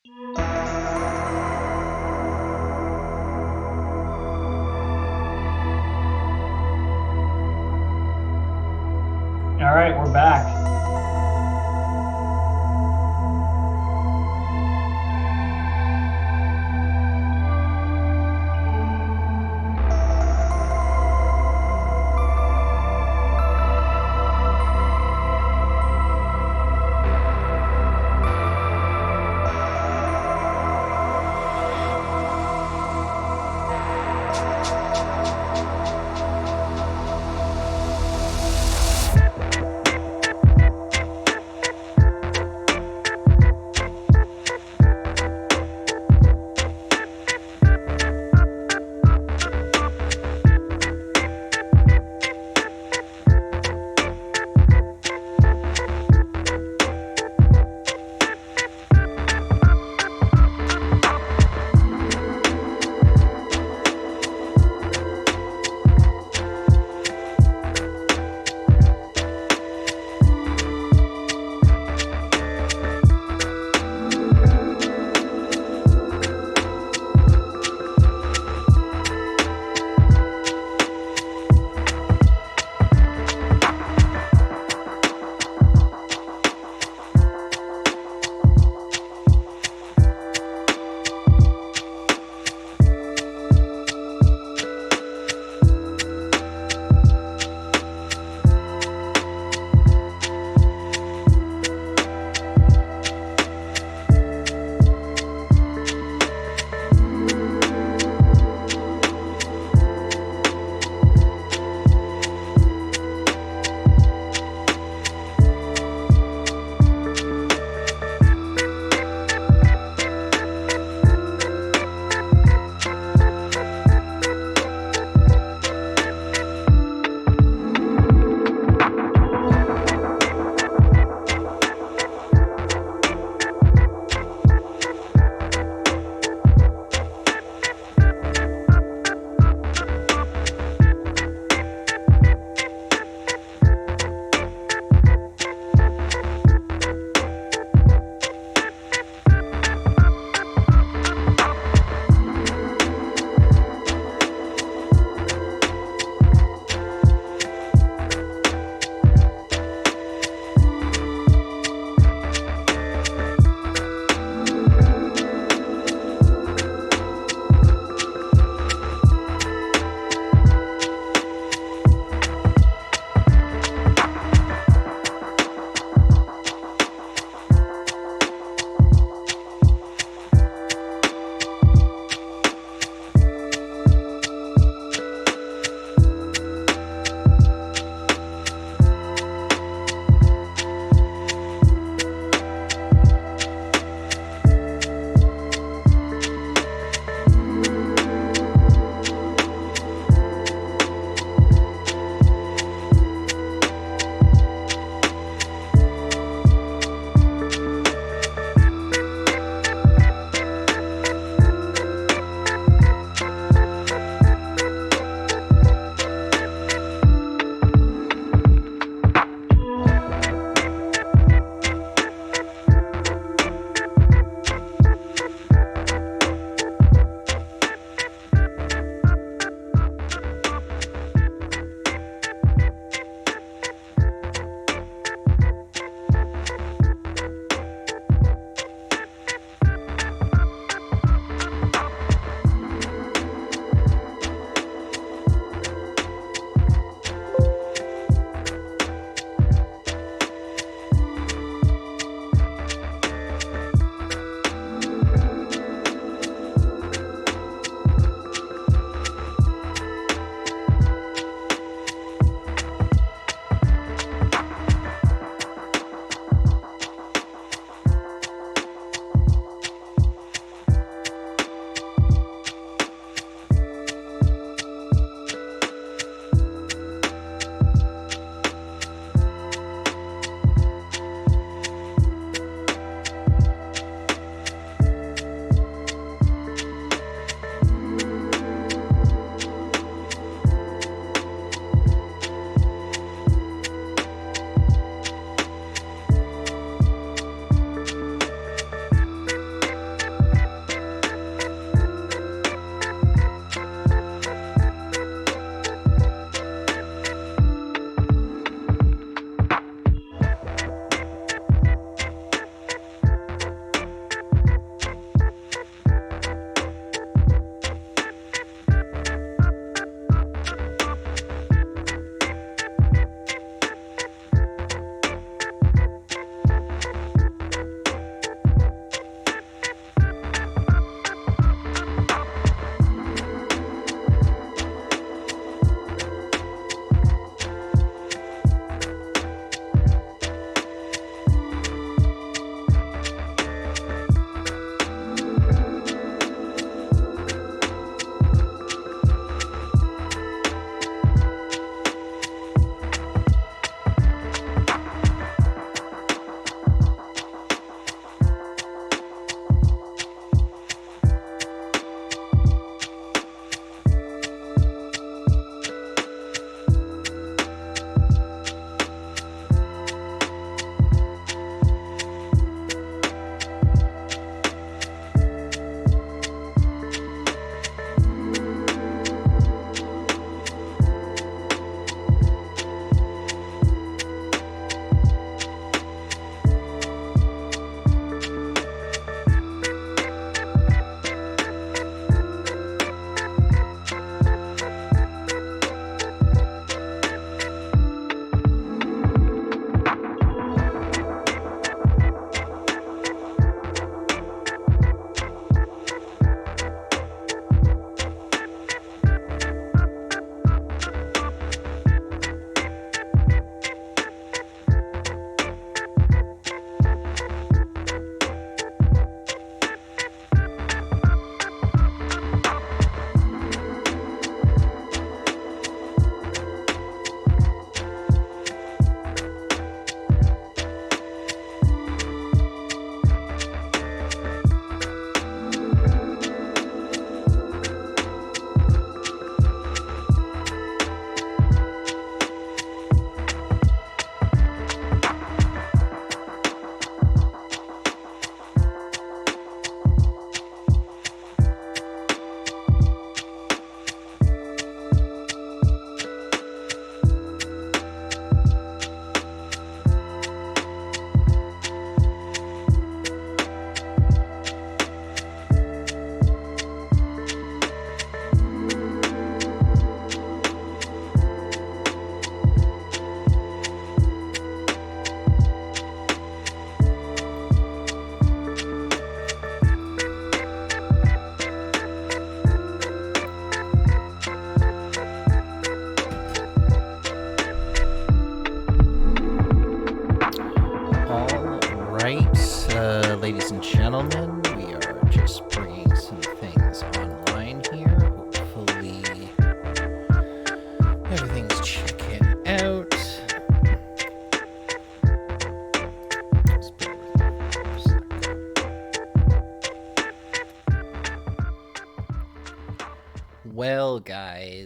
All right, we're back.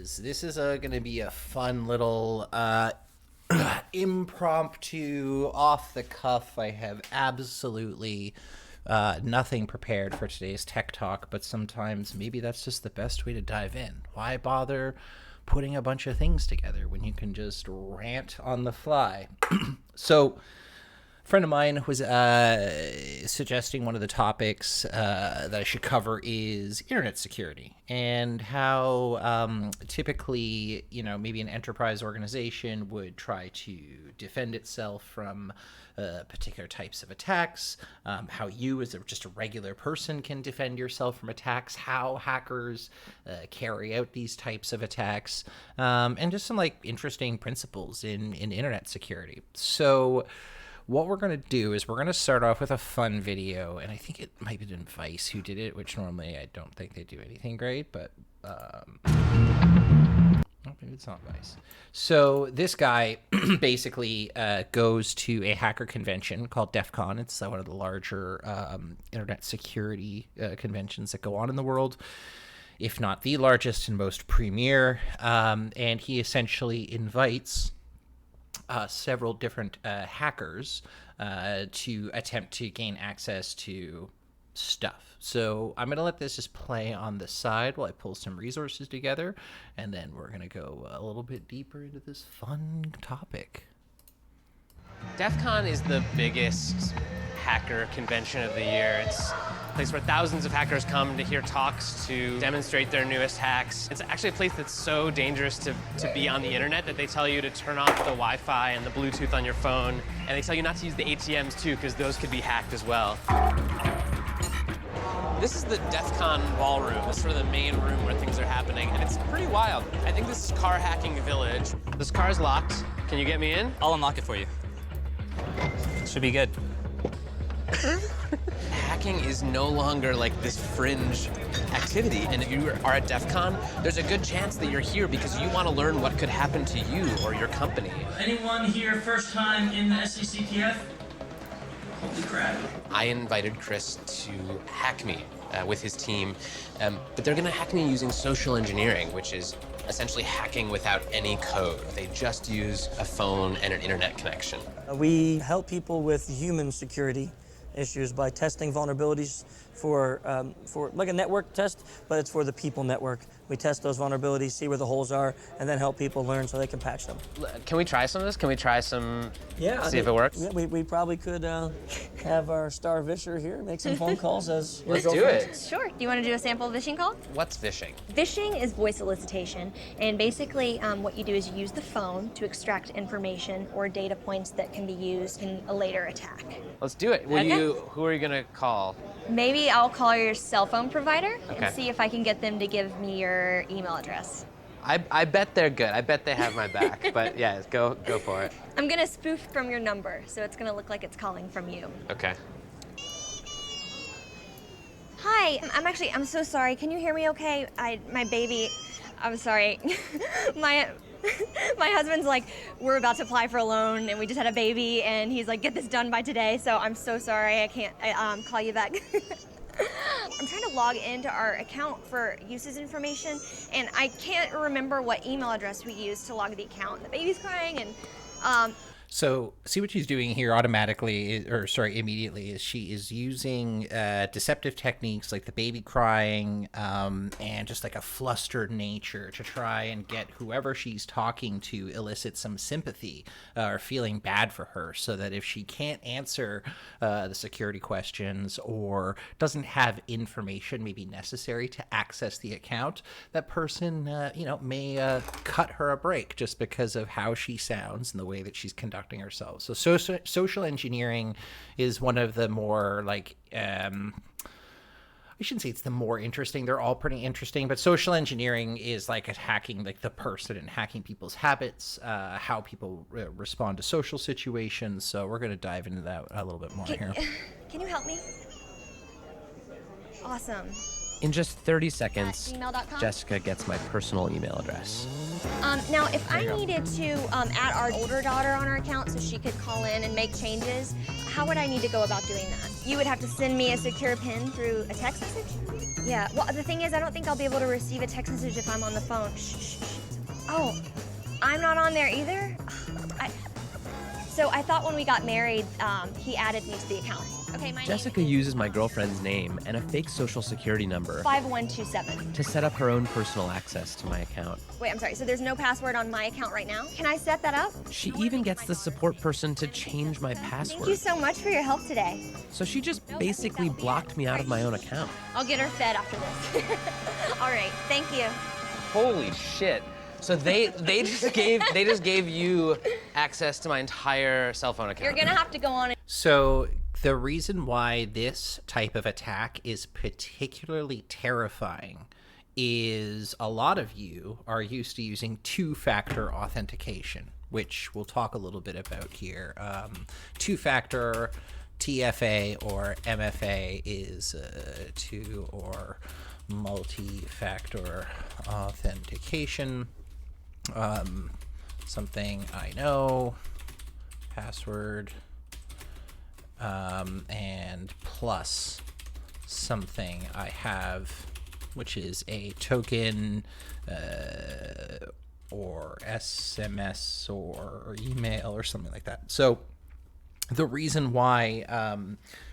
is. This is going to be a fun little impromptu, off the cuff. I have absolutely nothing prepared for today's tech talk, but sometimes maybe that's just the best way to dive in. Why bother putting a bunch of things together when you can just rant on the fly? So, a friend of mine was suggesting one of the topics that I should cover is internet security, and how typically, maybe an enterprise organization would try to defend itself from particular types of attacks, how you as just a regular person can defend yourself from attacks, how hackers carry out these types of attacks, and just some interesting principles in internet security. So what we're going to do is we're going to start off with a fun video, and I think it might have been Vice who did it, which normally I don't think they do anything great, but maybe it's not Vice. So this guy basically goes to a hacker convention called DEF CON. It's one of the larger internet security conventions that go on in the world, if not the largest and most premier, and he essentially invites several different hackers to attempt to gain access to stuff. So I'm going to let this just play on the side while I pull some resources together, and then we're going to go a little bit deeper into this fun topic. DEF CON is the biggest hacker convention of the year. It's a place where thousands of hackers come to hear talks, to demonstrate their newest hacks. It's actually a place that's so dangerous to be on the internet that they tell you to turn off the Wi-Fi and the Bluetooth on your phone, and they tell you not to use the ATMs too, because those could be hacked as well. This is the DEF CON ballroom. It's sort of the main room where things are happening, and it's pretty wild. I think this is Car Hacking Village. This car is locked. Can you get me in? I'll unlock it for you. Should be good. Hacking is no longer like this fringe activity, and if you are at DEF CON, there's a good chance that you're here because you want to learn what could happen to you or your company. Anyone here first time in the SCCTF? Holy crap. I invited Chris to hack me with his team, but they're gonna hack me using social engineering, which is essentially hacking without any code. They just use a phone and an internet connection. We help people with human security issues by testing vulnerabilities for like a network test, but it's for the people network. We test those vulnerabilities, see where the holes are, and then help people learn so they can patch them. Can we try some of this? Can we try some, Yeah, see if it works? Yeah, we probably could have our star visher here make some phone calls as Let's do it. Sure. Do you want to do a sample phishing call? What's phishing? Phishing is voice solicitation, and basically what you do is you use the phone to extract information or data points that can be used in a later attack. Let's do it. Okay. Who are you gonna call? Maybe I'll call your cell phone provider Okay. and see if I can get them to give me your email address. I bet they're good. I bet they have my back. But yeah, go for it. I'm gonna spoof from your number, so it's gonna look like it's calling from you. Okay. Hi, I'm so sorry. Can you hear me okay? My baby, I'm sorry. My husband's like, we're about to apply for a loan and we just had a baby and he's like, get this done by today. So I'm so sorry, I can't call you back. I'm trying to log into our account for uses information and I can't remember what email address we used to log the account. The baby's crying and So see what she's doing here immediately is she is using deceptive techniques like the baby crying and just like a flustered nature to try and get whoever she's talking to elicit some sympathy or feeling bad for her, so that if she can't answer the security questions or doesn't have information maybe necessary to access the account, that person may cut her a break just because of how she sounds and the way that she's conducting herself. So social engineering is one of the more I shouldn't say it's the more interesting. They're all pretty interesting, but social engineering is like hacking like the person and hacking people's habits, how people respond to social situations. So we're going to dive into that a little bit more here. Can you help me? Awesome. In just 30 seconds, gmail.com? Jessica gets my personal email address. Now, if I needed to add our older daughter on our account so she could call in and make changes, how would I need to go about doing that? You would have to send me a secure PIN through a text message? Yeah, well, the thing is, I don't think I'll be able to receive a text message if I'm on the phone. Shh. Oh, I'm not on there either? So I thought when we got married, he added me to the account. Okay, my Jessica name uses my girlfriend's name and a fake social security number is 5127. to set up her own personal access to my account. Wait, I'm sorry, so there's no password on my account right now? Can I set that up? She even gets the support person to change my Thank you password. so much for your help today. So she just basically blocked me out of my own account. I'll get her fed after this. All right, thank you. Holy shit. So they just gave you access to my entire cell phone account. You're gonna have to go on. So the reason why this type of attack is particularly terrifying is a lot of you are used to using two-factor authentication, which we'll talk a little bit about here. Two-factor TFA or MFA is two or multi-factor authentication. Something I know, password, and plus something I have, which is a token or SMS or email or something like that. So the reason why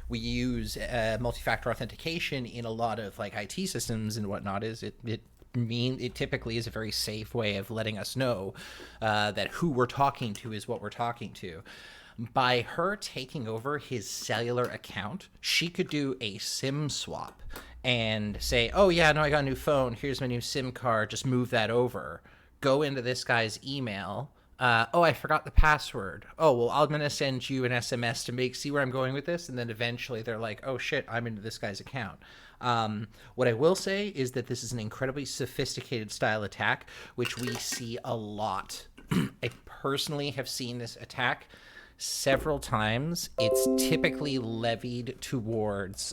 we use multi-factor authentication in a lot of like IT systems and whatnot is it typically is a very safe way of letting us know that who we're talking to is what we're talking to. By her taking over his cellular account, she could do a SIM swap and say, oh yeah, no, I got a new phone. Here's my new SIM card. Just move that over. Go into this guy's email. Oh, I forgot the password. Oh, well, I'm going to send you an SMS to see where I'm going with this. And then eventually they're like, oh shit, I'm into this guy's account. What I will say is that this is an incredibly sophisticated style attack, which we see a lot. I personally have seen this attack several times. It's typically levied towards,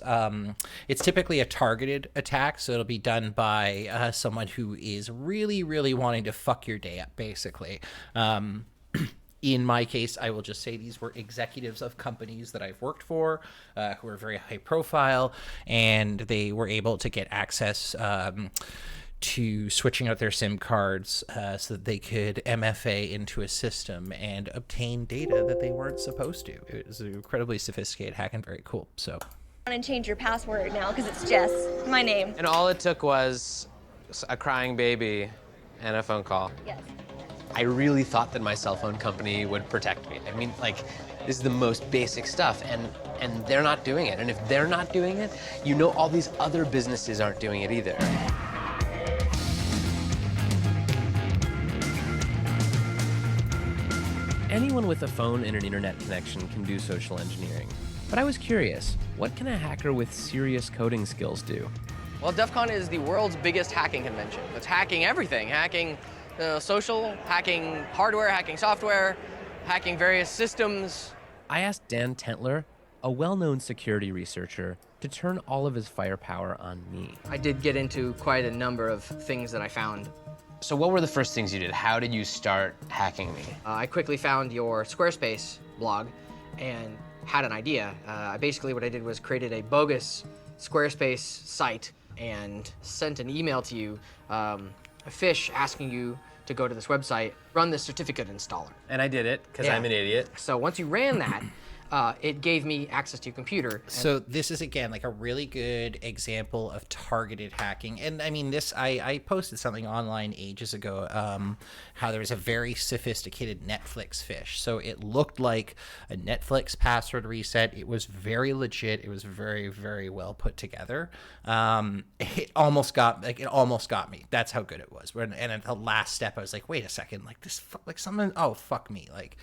it's typically a targeted attack, so it'll be done by someone who is really, really wanting to fuck your day up, basically. In my case, I will just say these were executives of companies that I've worked for who are very high profile, and they were able to get access to switching out their SIM cards so that they could MFA into a system and obtain data that they weren't supposed to. It was an incredibly sophisticated hack and very cool. So, And change your password now because it's Jess, my name. And all it took was a crying baby and a phone call. Yes. I really thought that my cell phone company would protect me. I mean, like, this is the most basic stuff, and they're not doing it. And if they're not doing it, you know all these other businesses aren't doing it either. Anyone with a phone and an internet connection can do social engineering. But I was curious, what can a hacker with serious coding skills do? Well, DEF CON is the world's biggest hacking convention. It's hacking everything, hacking social, hacking hardware, hacking software, hacking various systems. I asked Dan Tentler, a well-known security researcher, to turn all of his firepower on me. I did get into quite a number of things that I found. So what were the first things you did? How did you start hacking me? I quickly found your Squarespace blog and had an idea. Basically what I did was created a bogus Squarespace site and sent an email to you, a fish asking you to go to this website, run this certificate installer. And I did it, because Yeah. I'm an idiot. So once you ran that, it gave me access to your computer. So this is, again, like a really good example of targeted hacking. And I mean, this, I posted something online ages ago, how there was a very sophisticated Netflix phish. So it looked like a Netflix password reset. It was very legit. It was very, very well put together. It almost got me. That's how good it was. And at the last step, I was like, wait a second, like this, like someone, oh, fuck me. Like,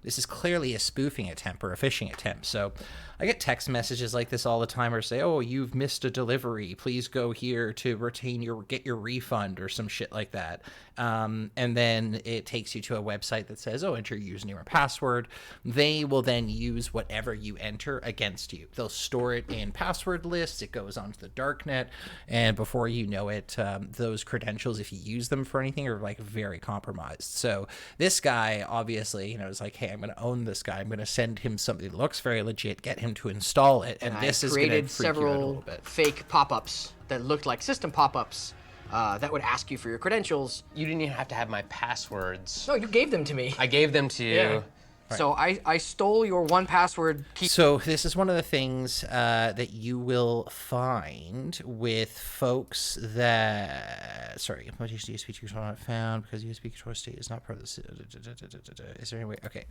this is clearly a spoofing attempt or a phishing attempt. So I get text messages like this all the time, or say, oh, you've missed a delivery, please go here to get your refund, or some shit like that. And then it takes you to a website that says, oh, enter your username or password. They will then use whatever you enter against you. They'll store it in password lists. It goes onto the darknet, and before you know it, those credentials, if you use them for anything, are like very compromised. So this guy obviously, is like, hey, I'm going to own this guy. I'm going to send him something that looks very legit, get him to install it, and this is going to freak you out a little bit. Fake pop-ups that looked like system pop-ups that would ask you for your credentials. You didn't even have to have my passwords. No, you gave them to me. I gave them to you. Yeah. Right. So I stole your 1Password key. So this is one of the things that you will find with folks that, sorry, what USB control not found because USB control state is not part of this. Is there any way? Okay.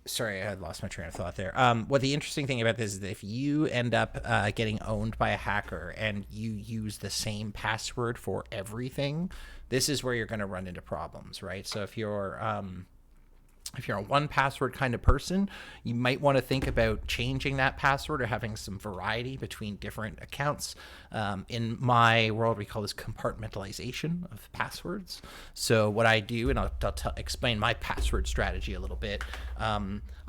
Sorry, I had lost my train of thought there. What the interesting thing about this is that if you end up getting owned by a hacker and you use the same password for everything, this is where you're going to run into problems, right? So if you're a 1Password kind of person, you might want to think about changing that password or having some variety between different accounts. In my world, we call this compartmentalization of passwords. So what I do, and I'll explain my password strategy a little bit.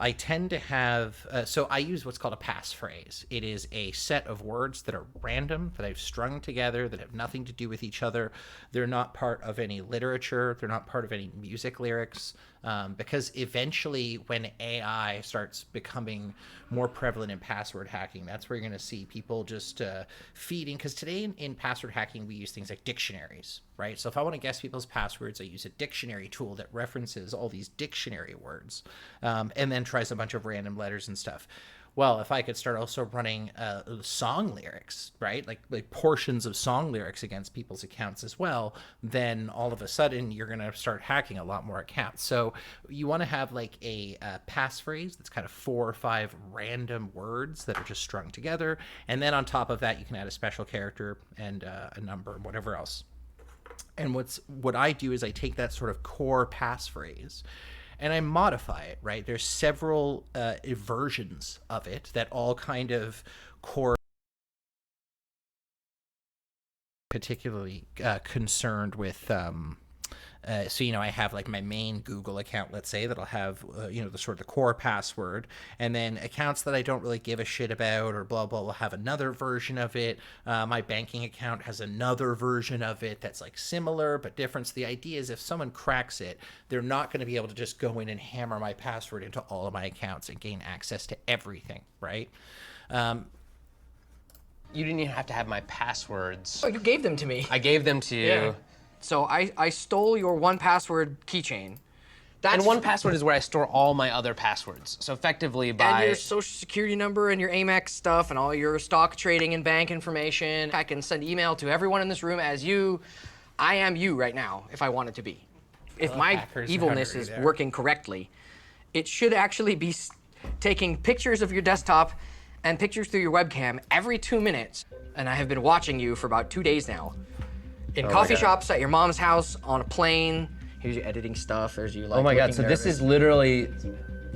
I tend to have, so I use what's called a passphrase. It is a set of words that are random, that I've strung together, that have nothing to do with each other. They're not part of any literature. They're not part of any music lyrics. Because eventually when AI starts becoming more prevalent in password hacking, that's where you're going to see people just feeding, because today in password hacking, we use things like dictionaries, right? So if I want to guess people's passwords, I use a dictionary tool that references all these dictionary words, and then tries a bunch of random letters and stuff. Well, if I could start also running song lyrics, right? Like portions of song lyrics against people's accounts as well, then all of a sudden you're going to start hacking a lot more accounts. So you want to have like a passphrase that's kind of 4 or 5 random words that are just strung together. And then on top of that, you can add a special character and a number and whatever else. And what I do is I take that sort of core passphrase and I modify it, right? There's several versions of it that all kind of core, particularly concerned with, so, I have like my main Google account, let's say, that'll have, the sort of the core password, and then accounts that I don't really give a shit about or blah, blah, will have another version of it. My banking account has another version of it that's like similar but different. So the idea is if someone cracks it, they're not going to be able to just go in and hammer my password into all of my accounts and gain access to everything, right? You didn't even have to have my passwords. Oh, you gave them to me. I gave them to you. Yeah. So I stole your 1Password keychain. And 1Password is where I store all my other passwords. So effectively by... And your social security number and your Amex stuff and all your stock trading and bank information. I can send email to everyone in this room as you. I am you right now, if I wanted to be. If my evilness is working correctly, it should actually be taking pictures of your desktop and pictures through your webcam every 2 minutes. And I have been watching you for about 2 days now. In coffee shops, at your mom's house, on a plane. Here's you editing stuff. There's you like. Oh my God! So this is literally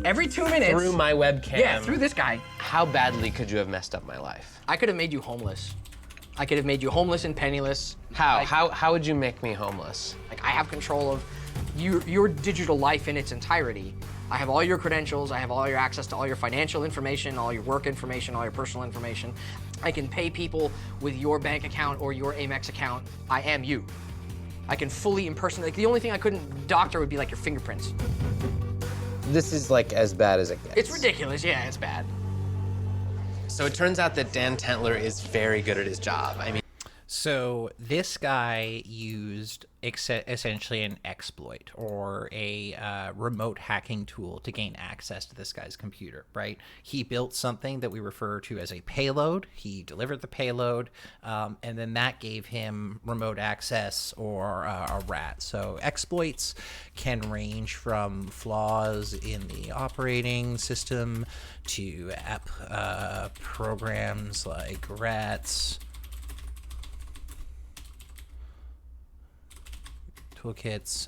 every 2 minutes through my webcam. Yeah, through this guy. How badly could you have messed up my life? I could have made you homeless. I could have made you homeless and penniless. How? Like, How would you make me homeless? Like I have control of your digital life in its entirety. I have all your credentials. I have all your access to all your financial information, all your work information, all your personal information. I can pay people with your bank account or your Amex account. I am you. I can fully impersonate. Like the only thing I couldn't doctor would be like your fingerprints. This is like as bad as it gets. It's ridiculous. Yeah, it's bad. So it turns out that Dan Tentler is very good at his job. I mean. So this guy used essentially an exploit or a remote hacking tool to gain access to this guy's computer, right? He built something that we refer to as a payload. He delivered the payload, and then that gave him remote access or a RAT. So exploits can range from flaws in the operating system to app programs like RATs, toolkits.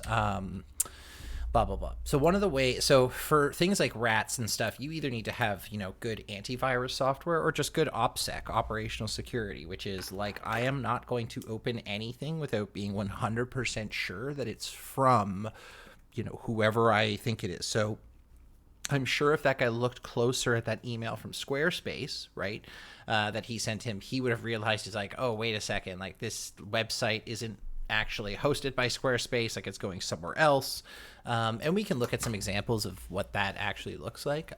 blah blah blah. So one of the ways, so for things like rats and stuff, you either need to have, you know, good antivirus software or just good OPSEC, operational security, which is like, I am not going to open anything without being 100% sure that it's from, you know, whoever I think it is. So I'm sure if that guy looked closer at that email from Squarespace, right, that he sent him, he would have realized, he's like, oh, wait a second, like this website isn't actually hosted by Squarespace, like it's going somewhere else. And we can look at some examples of what that actually looks like.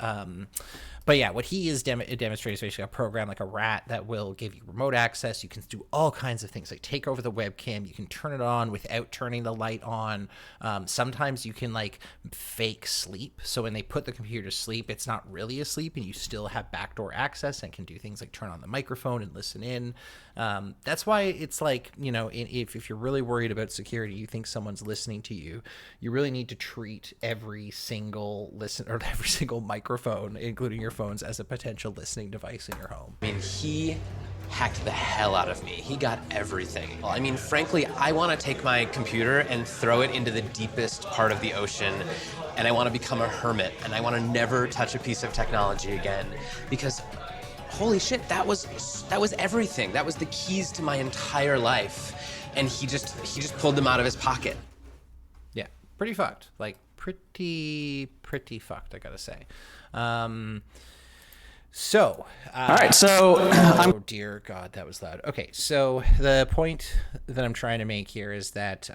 But yeah, what he is demonstrating is basically a program like a rat that will give you remote access. You can do all kinds of things, like take over the webcam. You can turn it on without turning the light on. Sometimes you can like fake sleep. So when they put the computer to sleep, it's not really asleep and you still have backdoor access and can do things like turn on the microphone and listen in. That's why it's like, you know, if you're really worried about security, you think someone's listening to you, you really need to treat every single every single microphone, including your phones, as a potential listening device in your home. I mean, he hacked the hell out of me. He got everything. I mean, frankly, I want to take my computer and throw it into the deepest part of the ocean, and I want to become a hermit, and I want to never touch a piece of technology again, because holy shit, that was everything. That was the keys to my entire life, and he just pulled them out of his pocket. Yeah, pretty fucked. Like pretty fucked, I gotta say. All right, so oh dear God, that was loud. Okay, so the point that I'm trying to make here is that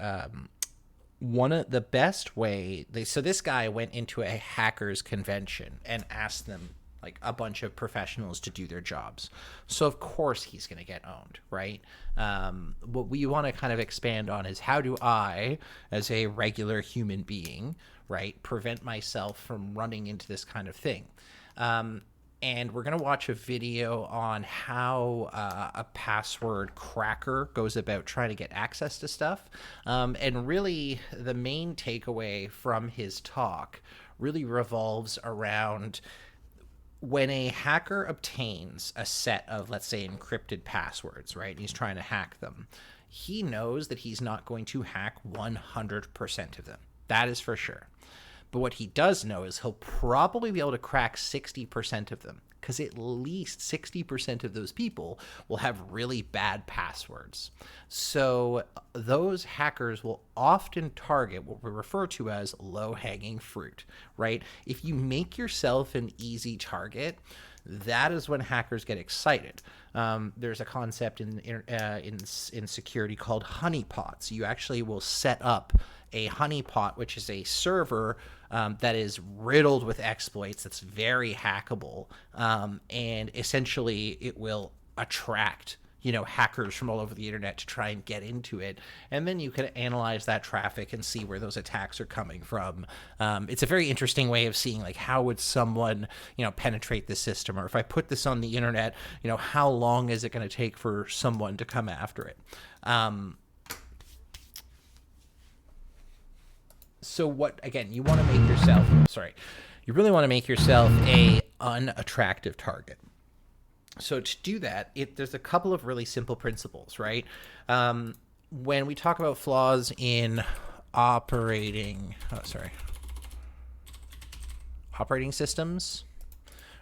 one of the best way so this guy went into a hackers convention and asked them, like, a bunch of professionals to do their jobs. So of course he's going to get owned, right? What we want to kind of expand on is, how do I, as a regular human being, right, prevent myself from running into this kind of thing? And we're going to watch a video on how a password cracker goes about trying to get access to stuff. And really, the main takeaway from his talk really revolves around when a hacker obtains a set of, let's say, encrypted passwords, right, and he's trying to hack them, he knows that he's not going to hack 100% of them. That is for sure. But what he does know is he'll probably be able to crack 60% of them, because at least 60% of those people will have really bad passwords. So those hackers will often target what we refer to as low-hanging fruit, right? If you make yourself an easy target, that is when hackers get excited. There's a concept in security called honeypots. You actually will set up a honeypot, which is a server that is riddled with exploits, that's very hackable, and essentially it will attract, you know, hackers from all over the internet to try and get into it. And then you can analyze that traffic and see where those attacks are coming from. It's a very interesting way of seeing, like, how would someone, you know, penetrate the system? Or if I put this on the internet, you know, how long is it going to take for someone to come after it? So what, again, you want to make yourself, you really want to make yourself a unattractive target. So to do that, there's a couple of really simple principles, right? When we talk about flaws in operating systems,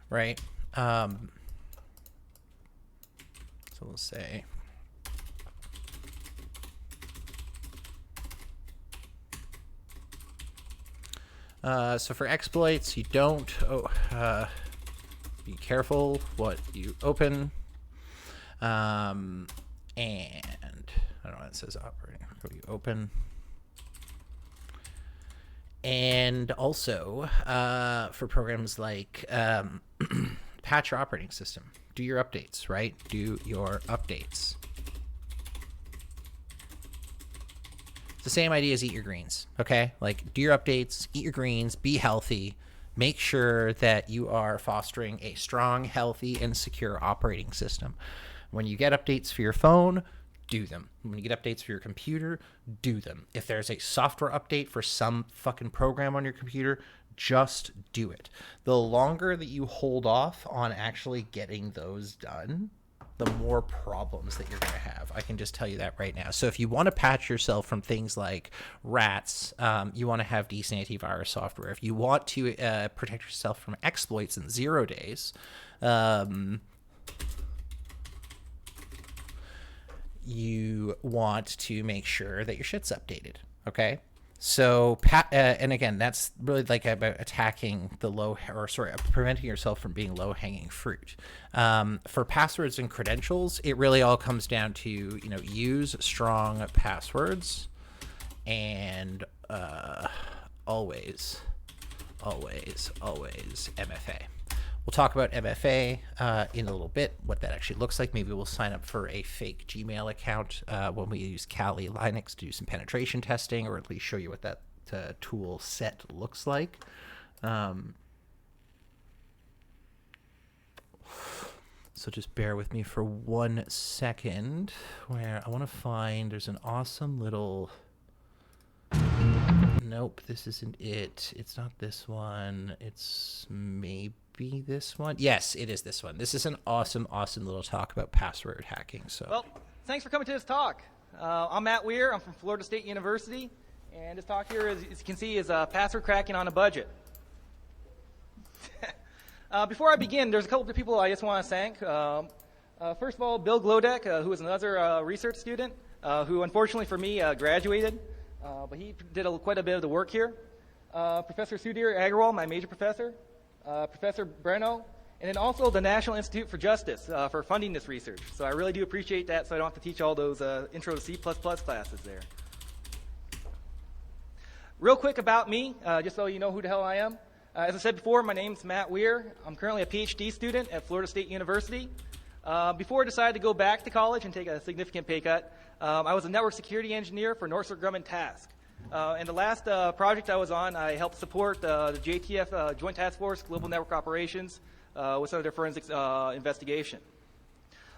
right? So we'll say, so for exploits, you don't, be careful what you open. And I don't know what it says, operating, what you open. And also, for programs like patch your operating system, do your updates, right? Do your updates. It's the same idea as eat your greens, okay? Like, do your updates, eat your greens, be healthy. Make sure that you are fostering a strong, healthy, and secure operating system. When you get updates for your phone, do them. When you get updates for your computer, do them. If there's a software update for some fucking program on your computer, just do it. The longer that you hold off on actually getting those done, the more problems that you're going to have. I can just tell you that right now. So if you want to patch yourself from things like rats, you want to have decent antivirus software. If you want to protect yourself from exploits in 0 days, you want to make sure that your shit's updated. Okay. So, and again, that's really like about attacking the preventing yourself from being low-hanging fruit. For passwords and credentials, it really all comes down to, use strong passwords and always MFA. We'll talk about MFA in a little bit, what that actually looks like. Maybe we'll sign up for a fake Gmail account when we use Kali Linux to do some penetration testing, or at least show you what that tool set looks like. So just bear with me for 1 second, where I want to find, there's an awesome little... Nope, this isn't it. It's not this one. It's maybe this one. Yes, it is this one. This is an awesome little talk about password hacking. So, well, thanks for coming to this talk. I'm Matt Weir. I'm from Florida State University, and this talk here, as you can see, is password cracking on a budget. Before I begin, there's a couple of people I just want to thank. First of all, Bill Glodek, who is another research student, who unfortunately for me graduated. But he did quite a bit of the work here. Professor Sudhir Agarwal, my major professor, Professor Breno, and then also the National Institute for Justice for funding this research. So I really do appreciate that, so I don't have to teach all those Intro to C++ classes there. Real quick about me, just so you know who the hell I am. As I said before, my name's Matt Weir. I'm currently a PhD student at Florida State University. Before I decided to go back to college and take a significant pay cut, I was a network security engineer for Northrop Grumman Task. And the last project I was on, I helped support the JTF Joint Task Force Global Network Operations with some of their forensics investigation.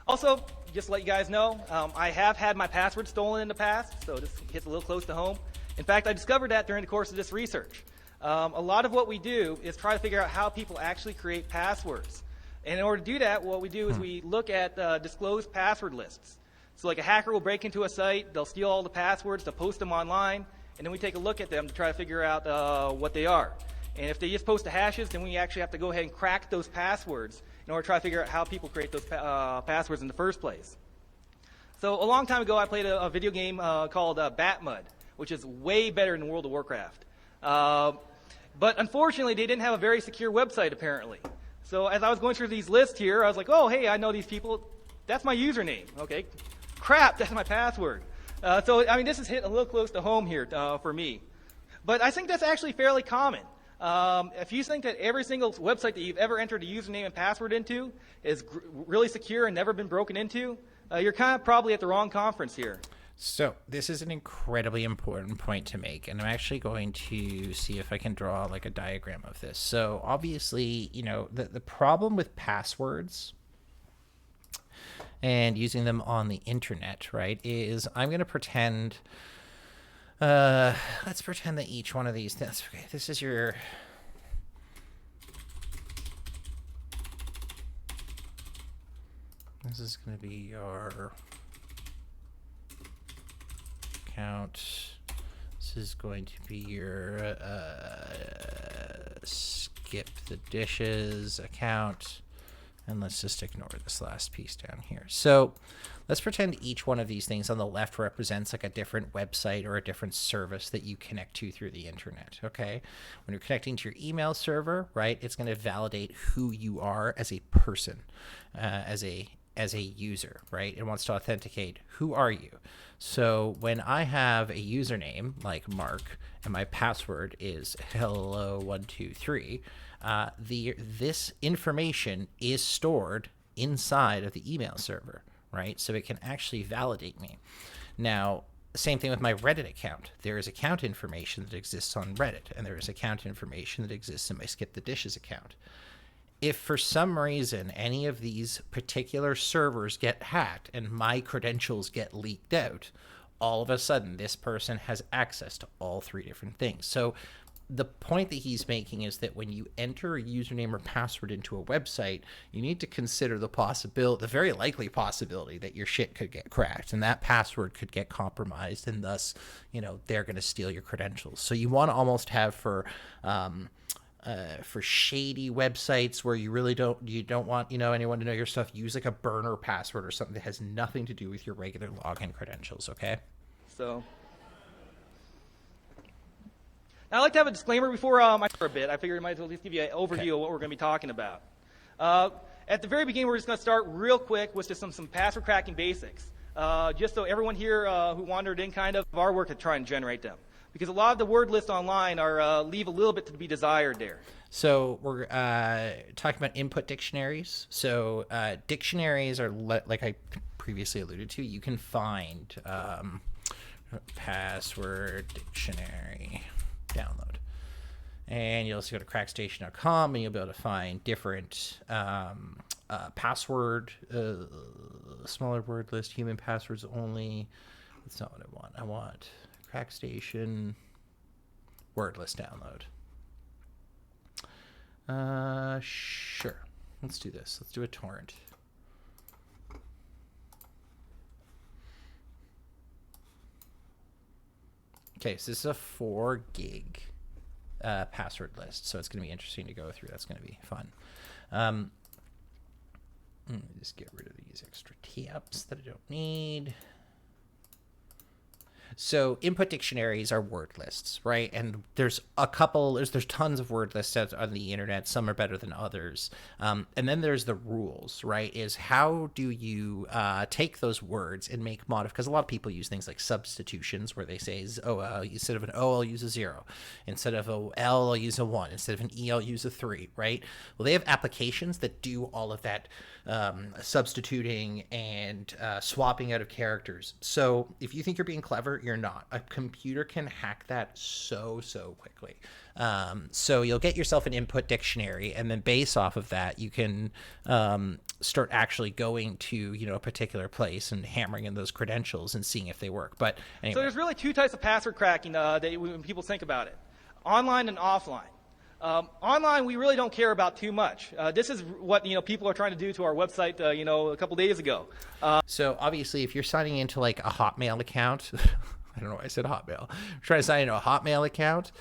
Also, just to let you guys know, I have had my password stolen in the past, so this hits a little close to home. In fact, I discovered that during the course of this research. A lot of what we do is try to figure out how people actually create passwords. And in order to do that, what we do is we look at disclosed password lists. So like a hacker will break into a site, they'll steal all the passwords, they'll post them online, and then we take a look at them to try to figure out what they are. And if they just post the hashes, then we actually have to go ahead and crack those passwords in order to try to figure out how people create those passwords in the first place. So a long time ago, I played a video game called Batmud, which is way better than World of Warcraft. But unfortunately, they didn't have a very secure website, apparently. So as I was going through these lists here, I was like, oh, hey, I know these people. That's my username. Okay. Crap, that's my password. So, I mean, this is hit a little close to home here for me. But I think that's actually fairly common. If you think that every single website that you've ever entered a username and password into is really secure and never been broken into, you're kind of probably at the wrong conference here. So this is an incredibly important point to make, and I'm actually going to see if I can draw like a diagram of this. So obviously, the problem with passwords and using them on the internet, right, is I'm going to pretend, let's pretend that each one of these, okay, this is your, this is going to be your account. This is going to be your skip the dishes account, and let's just ignore this last piece down here. So let's pretend each one of these things on the left represents like a different website or a different service that you connect to through the internet. Okay, when you're connecting to your email server, right, it's going to validate who you are as a person, as a user, right? It wants to authenticate who are you. So when I have a username like Mark and my password is hello123, this information is stored inside of the email server, right? So it can actually validate me. Now, same thing with my Reddit account. There is account information that exists on Reddit, and there is account information that exists in my Skip the Dishes account. If for some reason any of these particular servers get hacked and my credentials get leaked out, all of a sudden this person has access to all three different things. So the point that he's making is that when you enter a username or password into a website, you need to consider the very likely possibility that your shit could get cracked and that password could get compromised, and thus, they're going to steal your credentials. So you want to almost have for shady websites where you really don't want anyone to know your stuff, use like a burner password or something that has nothing to do with your regular login credentials. Okay. So. Now, I'd like to have a disclaimer before I start a bit. I figured I might as well at least give you an overview of what we're going to be talking about. At the very beginning, we're just going to start real quick with just some password cracking basics, just so everyone here who wandered in kind of our work to try and generate them. Because a lot of the word lists online leave a little bit to be desired there. So we're talking about input dictionaries. So dictionaries are, like I previously alluded to, you can find password dictionary download. And you'll also go to crackstation.com and you'll be able to find different password, smaller word list, human passwords only. That's not what I want. I want Crackstation word list download. Sure. Let's do this. Let's do a torrent. Okay, so this is a 4 gig password list, so it's going to be interesting to go through. That's going to be fun. Just get rid of these extra tabs that I don't need. So input dictionaries are word lists, right? And there's there's tons of word lists out on the internet. Some are better than others. And then there's the rules, right? Is how do you take those words and make because a lot of people use things like substitutions where they say, instead of an O, I'll use a 0. Instead of a L, I'll use a 1. Instead of an E, I'll use a 3, right? Well, they have applications that do all of that substituting and swapping out of characters. So if you think you're being clever, you're not. A computer can hack that so quickly. So you'll get yourself an input dictionary, and then based off of that, you can start actually going to a particular place and hammering in those credentials and seeing if they work. But anyway. So there's really 2 types of password cracking when people think about it: online and offline. Online, we really don't care about too much. This is what people are trying to do to our website. A couple days ago. So obviously, if you're signing into like a Hotmail account, I don't know why I said Hotmail. Trying to sign into a Hotmail account,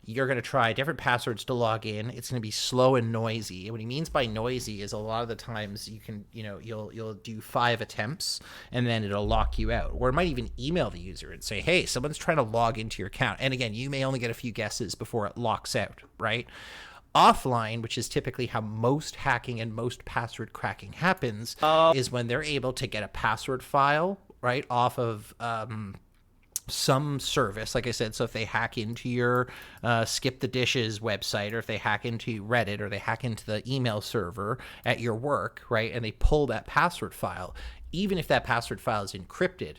you're going to try different passwords to log in. It's going to be slow and noisy. And what he means by noisy is a lot of the times you can, you'll do 5 attempts and then it'll lock you out. Or it might even email the user and say, hey, someone's trying to log into your account. And again, you may only get a few guesses before it locks out, right? Offline, which is typically how most hacking and most password cracking happens, is when they're able to get a password file, right, off of some service, like I said. So if they hack into your Skip the Dishes website, or if they hack into Reddit, or they hack into the email server at your work, right, and they pull that password file, even if that password file is encrypted,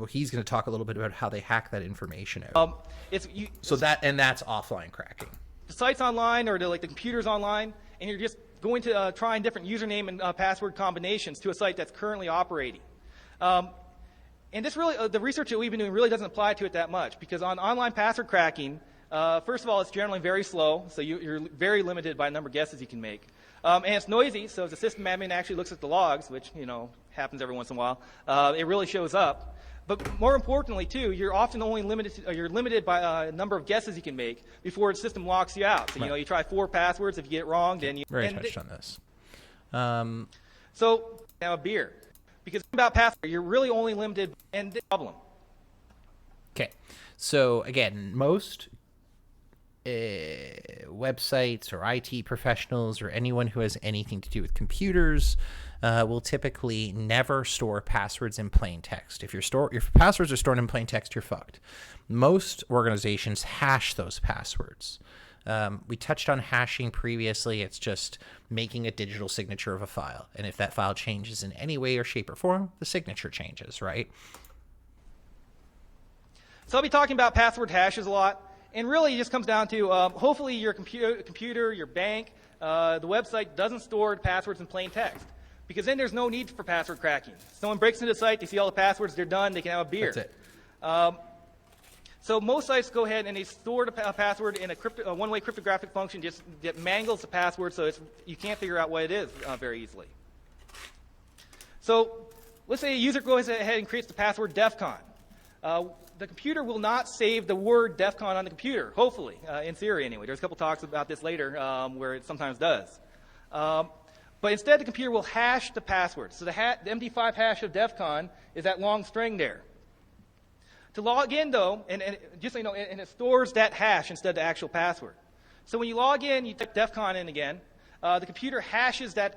he's going to talk a little bit about how they hack that information out. That's offline cracking. The site's online, or the computer's online, and you're just going to trying different username and password combinations to a site that's currently operating. And this really, the research that we've been doing really doesn't apply to it that much, because on online password cracking, first of all, it's generally very slow, so you're very limited by the number of guesses you can make. And it's noisy, so if the system admin actually looks at the logs, which happens every once in a while, it really shows up. But more importantly, too, you're often only limited by a number of guesses you can make before the system locks you out. So you try 4 passwords. If you get it wrong, then you touched on this. So now a beer. Because about password, you're really only limited, and the problem. Okay, so again, most websites or IT professionals or anyone who has anything to do with computers will typically never store passwords in plain text. If your passwords are stored in plain text, you're fucked. Most organizations hash those passwords. We touched on hashing previously. It's just making a digital signature of a file. And if that file changes in any way or shape or form, the signature changes, right? So I'll be talking about password hashes a lot. And really it just comes down to hopefully your computer, your bank, the website doesn't store passwords in plain text. Because then there's no need for password cracking. Someone breaks into the site, they see all the passwords, they're done, they can have a beer. That's it. So most sites go ahead and they store the password in a one-way cryptographic function just that mangles the password so you can't figure out what it is very easily. So let's say a user goes ahead and creates the password DEF CON. The computer will not save the word DEF CON on the computer, hopefully, in theory anyway. There's a couple talks about this later where it sometimes does. But instead, the computer will hash the password. So the MD5 hash of DEF CON is that long string there. To log in, though, and just so you know, and it stores that hash instead of the actual password. So when you log in, you type DEF CON in again. The computer hashes that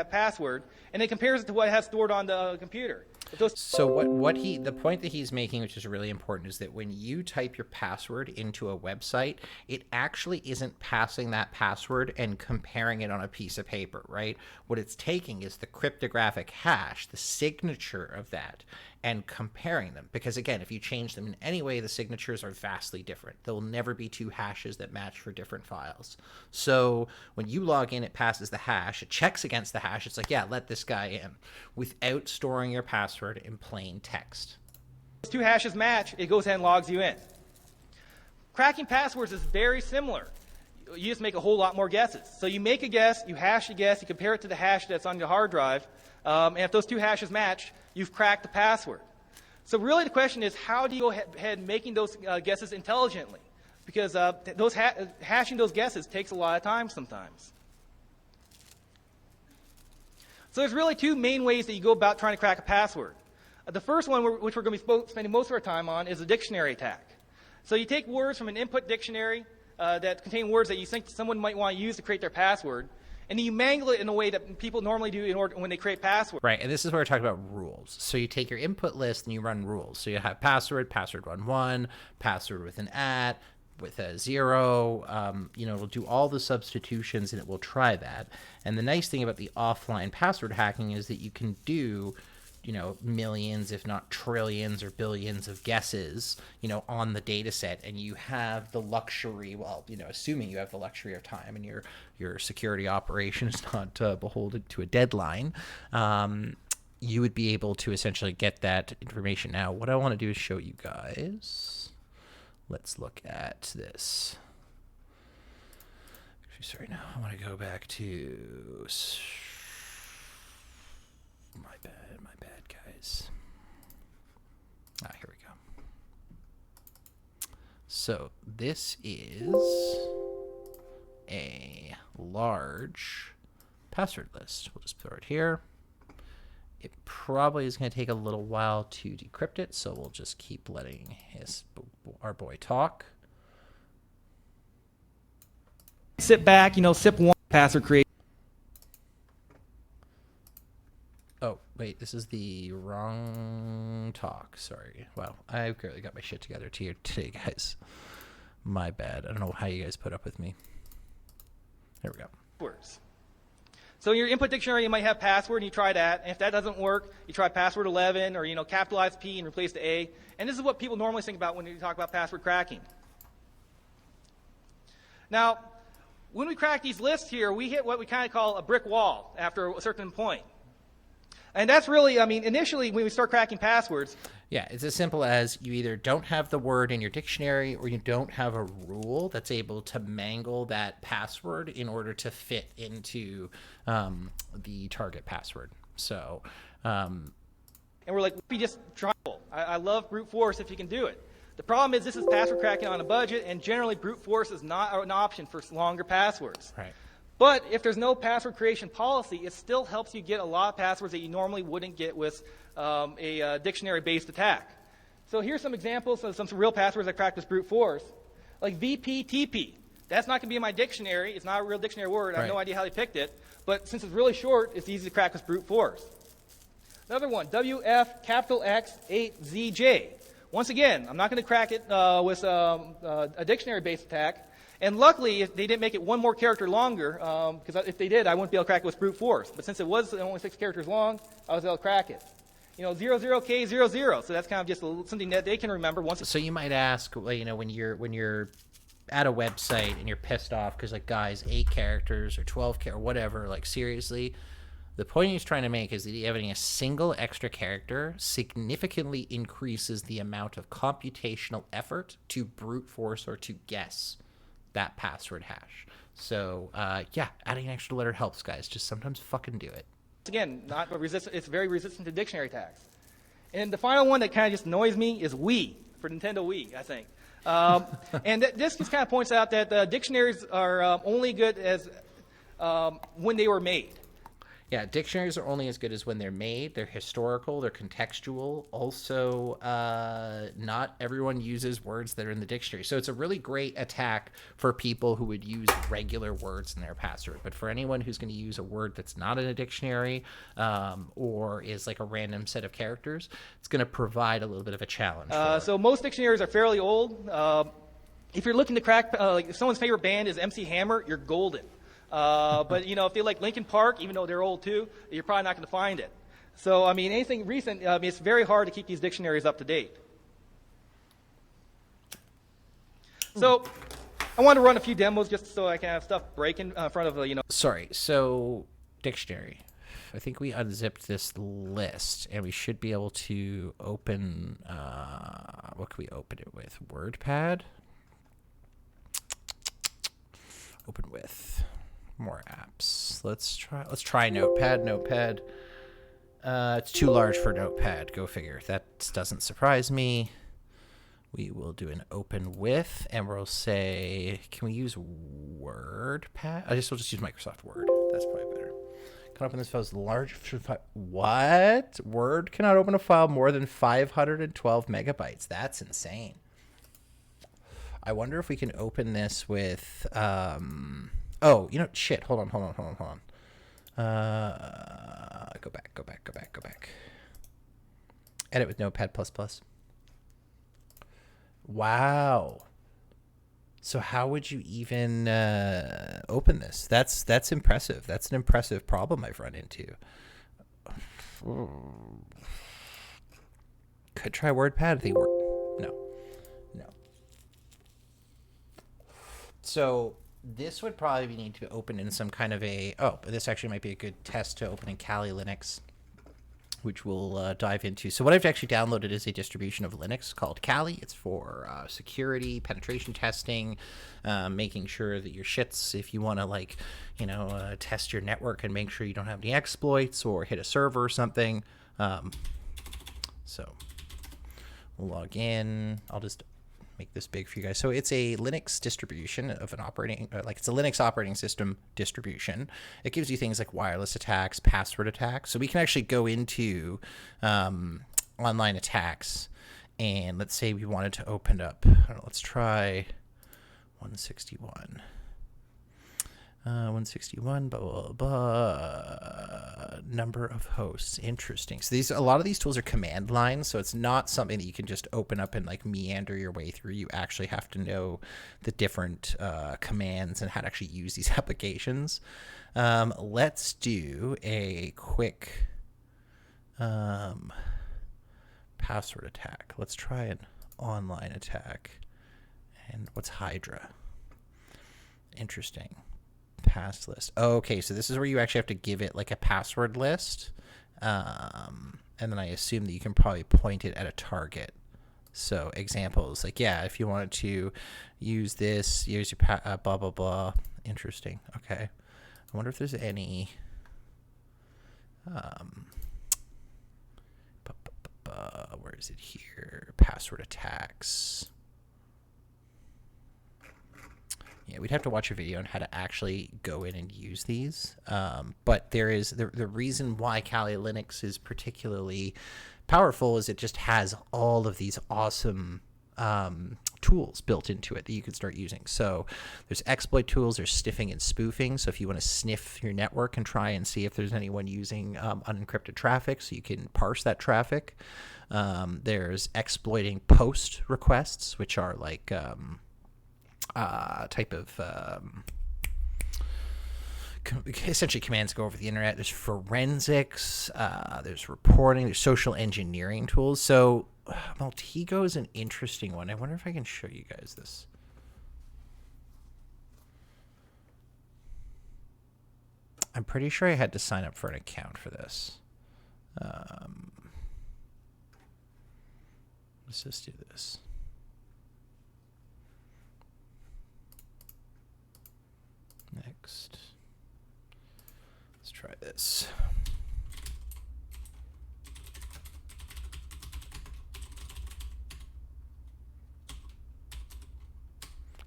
password, and it compares it to what it has stored on the computer. So the point that he's making, which is really important, is that when you type your password into a website, it actually isn't passing that password and comparing it on a piece of paper, right? What it's taking is the cryptographic hash, the signature of that, and comparing them. Because again, if you change them in any way, the signatures are vastly different. There will never be two hashes that match for different files. So when you log in, it passes the hash, it checks against the hash, it's like, yeah, let this guy in, without storing your password in plain text. Those two hashes match, it goes ahead and logs you in. Cracking passwords is very similar. You just make a whole lot more guesses. So you make a guess, you hash a guess, you compare it to the hash that's on your hard drive, and if those two hashes match, you've cracked the password. So really the question is, how do you go ahead making those guesses intelligently? Because hashing those guesses takes a lot of time sometimes. So there's really two main ways that you go about trying to crack a password. The first one, which we're going to be spending most of our time on, is a dictionary attack. So you take words from an input dictionary that contain words that you think someone might want to use to create their password, and then you mangle it in a way that people normally do when they create passwords. Right, and this is where we're talking about rules. So you take your input list and you run rules. So you have password, password 1, password with an @ with a 0, it'll do all the substitutions and it will try that. And the nice thing about the offline password hacking is that you can do, millions, if not trillions or billions of guesses, on the data set, and you have the luxury, assuming you have the luxury of time and your security operation is not beholden to a deadline, you would be able to essentially get that information. Now, what I want to do is show you guys. Let's look at this. Sorry, now I want to go back to... My bad, guys. Here we go. So this is a large password list. We'll just throw it here. It probably is going to take a little while to decrypt it, so we'll just keep letting our boy talk. Sit back, sip one password create. Oh, wait, this is the wrong talk. Sorry. Wow, I barely got my shit together today, guys. My bad. I don't know how you guys put up with me. There we go. Words. So in your input dictionary, you might have password, and you try that. And if that doesn't work, you try password 11, or capitalize P and replace the A. And this is what people normally think about when you talk about password cracking. Now, when we crack these lists here, we hit what we kind of call a brick wall after a certain point. And that's really, initially when we start cracking passwords. Yeah, it's as simple as you either don't have the word in your dictionary or you don't have a rule that's able to mangle that password in order to fit into the target password. So, and we're like, we just try. I love brute force if you can do it. The problem is this is password cracking on a budget, and generally brute force is not an option for longer passwords. Right. But if there's no password creation policy, it still helps you get a lot of passwords that you normally wouldn't get with a dictionary-based attack. So here's some examples of some real passwords I cracked with brute force, like VPTP. That's not going to be in my dictionary. It's not a real dictionary word. I have no idea how they picked it. But since it's really short, it's easy to crack with brute force. Another one, WF8ZJ. Once again, I'm not going to crack it with a dictionary-based attack. And luckily, they didn't make it one more character longer, because if they did, I wouldn't be able to crack it with brute force. But since it was only 6 characters long, I was able to crack it. 00K00. So that's kind of just something that they can remember once. So you might ask, when you're at a website and you're pissed off because, guys, 8 characters or 12 or whatever, seriously, The point he's trying to make is that having a single extra character significantly increases the amount of computational effort to brute force or to guess that password hash. So, yeah, adding an extra letter helps, guys. Just sometimes fucking do it. Again, not resistant. It's very resistant to dictionary tags. And the final one that kind of just annoys me is Wii, for Nintendo Wii, I think. And this just kind of points out that dictionaries are only good as when they were made. Yeah, dictionaries are only as good as when they're made. They're historical. They're contextual. Also, not everyone uses words that are in the dictionary. So it's a really great attack for people who would use regular words in their password. But for anyone who's going to use a word that's not in a dictionary or is like a random set of characters, it's going to provide a little bit of a challenge. So most dictionaries are fairly old. If you're looking to crack, like if someone's favorite band is MC Hammer, you're golden. But, you know, if they like Linkin Park, even though they're old too, you're probably not going to find it. So, I mean, anything recent, it's very hard to keep these dictionaries up to date. So, I want to run a few demos just so I can have stuff break in front of, Sorry, so dictionary. I think we unzipped this list, and we should be able to open, what can we open it with? WordPad? Open with more apps. Let's try Notepad. It's too large for Notepad. Go figure. That doesn't surprise me. We will do an open with, and we'll say, can we use WordPad? We'll just use Microsoft Word. That's probably better. Can open this file as large. What? Word cannot open a file more than 512 megabytes. That's insane. I wonder if we can open this with, oh, you know, shit. Hold on. Go back. Edit with Notepad++. Wow. So how would you even open this? That's impressive. That's an impressive problem I've run into. Could try WordPad. They work. No. So this would probably need to be opened in some kind of a... Oh, this actually might be a good test to open in Kali Linux, which we'll dive into. So what I've actually downloaded is a distribution of Linux called Kali. It's for security, penetration testing, making sure that your shits, if you want to test your network and make sure you don't have any exploits or hit a server or something. So we'll log in. I'll just make this big for you guys. So it's a Linux distribution of an operating, it's a Linux operating system distribution. It gives you things like wireless attacks, password attacks. So we can actually go into online attacks, and let's say we wanted to open up, let's try 161. 161, blah, blah, blah, number of hosts. Interesting. So a lot of these tools are command lines, so it's not something that you can just open up and meander your way through. You actually have to know the different commands and how to actually use these applications. Let's do a quick password attack. Let's try an online attack. And what's Hydra? Interesting. Pass list. Okay, so this is where you actually have to give it a password list, and then I assume that you can probably point it at a target. So examples if you wanted to use this, use your blah blah blah. Interesting. Okay, I wonder if there's any where is it here? Password attacks. Yeah, we'd have to watch a video on how to actually go in and use these. But there is the reason why Kali Linux is particularly powerful is it just has all of these awesome tools built into it that you can start using. So there's exploit tools, there's sniffing and spoofing. So if you want to sniff your network and try and see if there's anyone using unencrypted traffic, so you can parse that traffic. There's exploiting post requests, which are type of essentially commands go over the internet. There's forensics, there's reporting, there's social engineering tools. So Maltego is an interesting one. I wonder if I can show you guys this. I'm pretty sure I had to sign up for an account for this. Let's just do this. Next. Let's try this.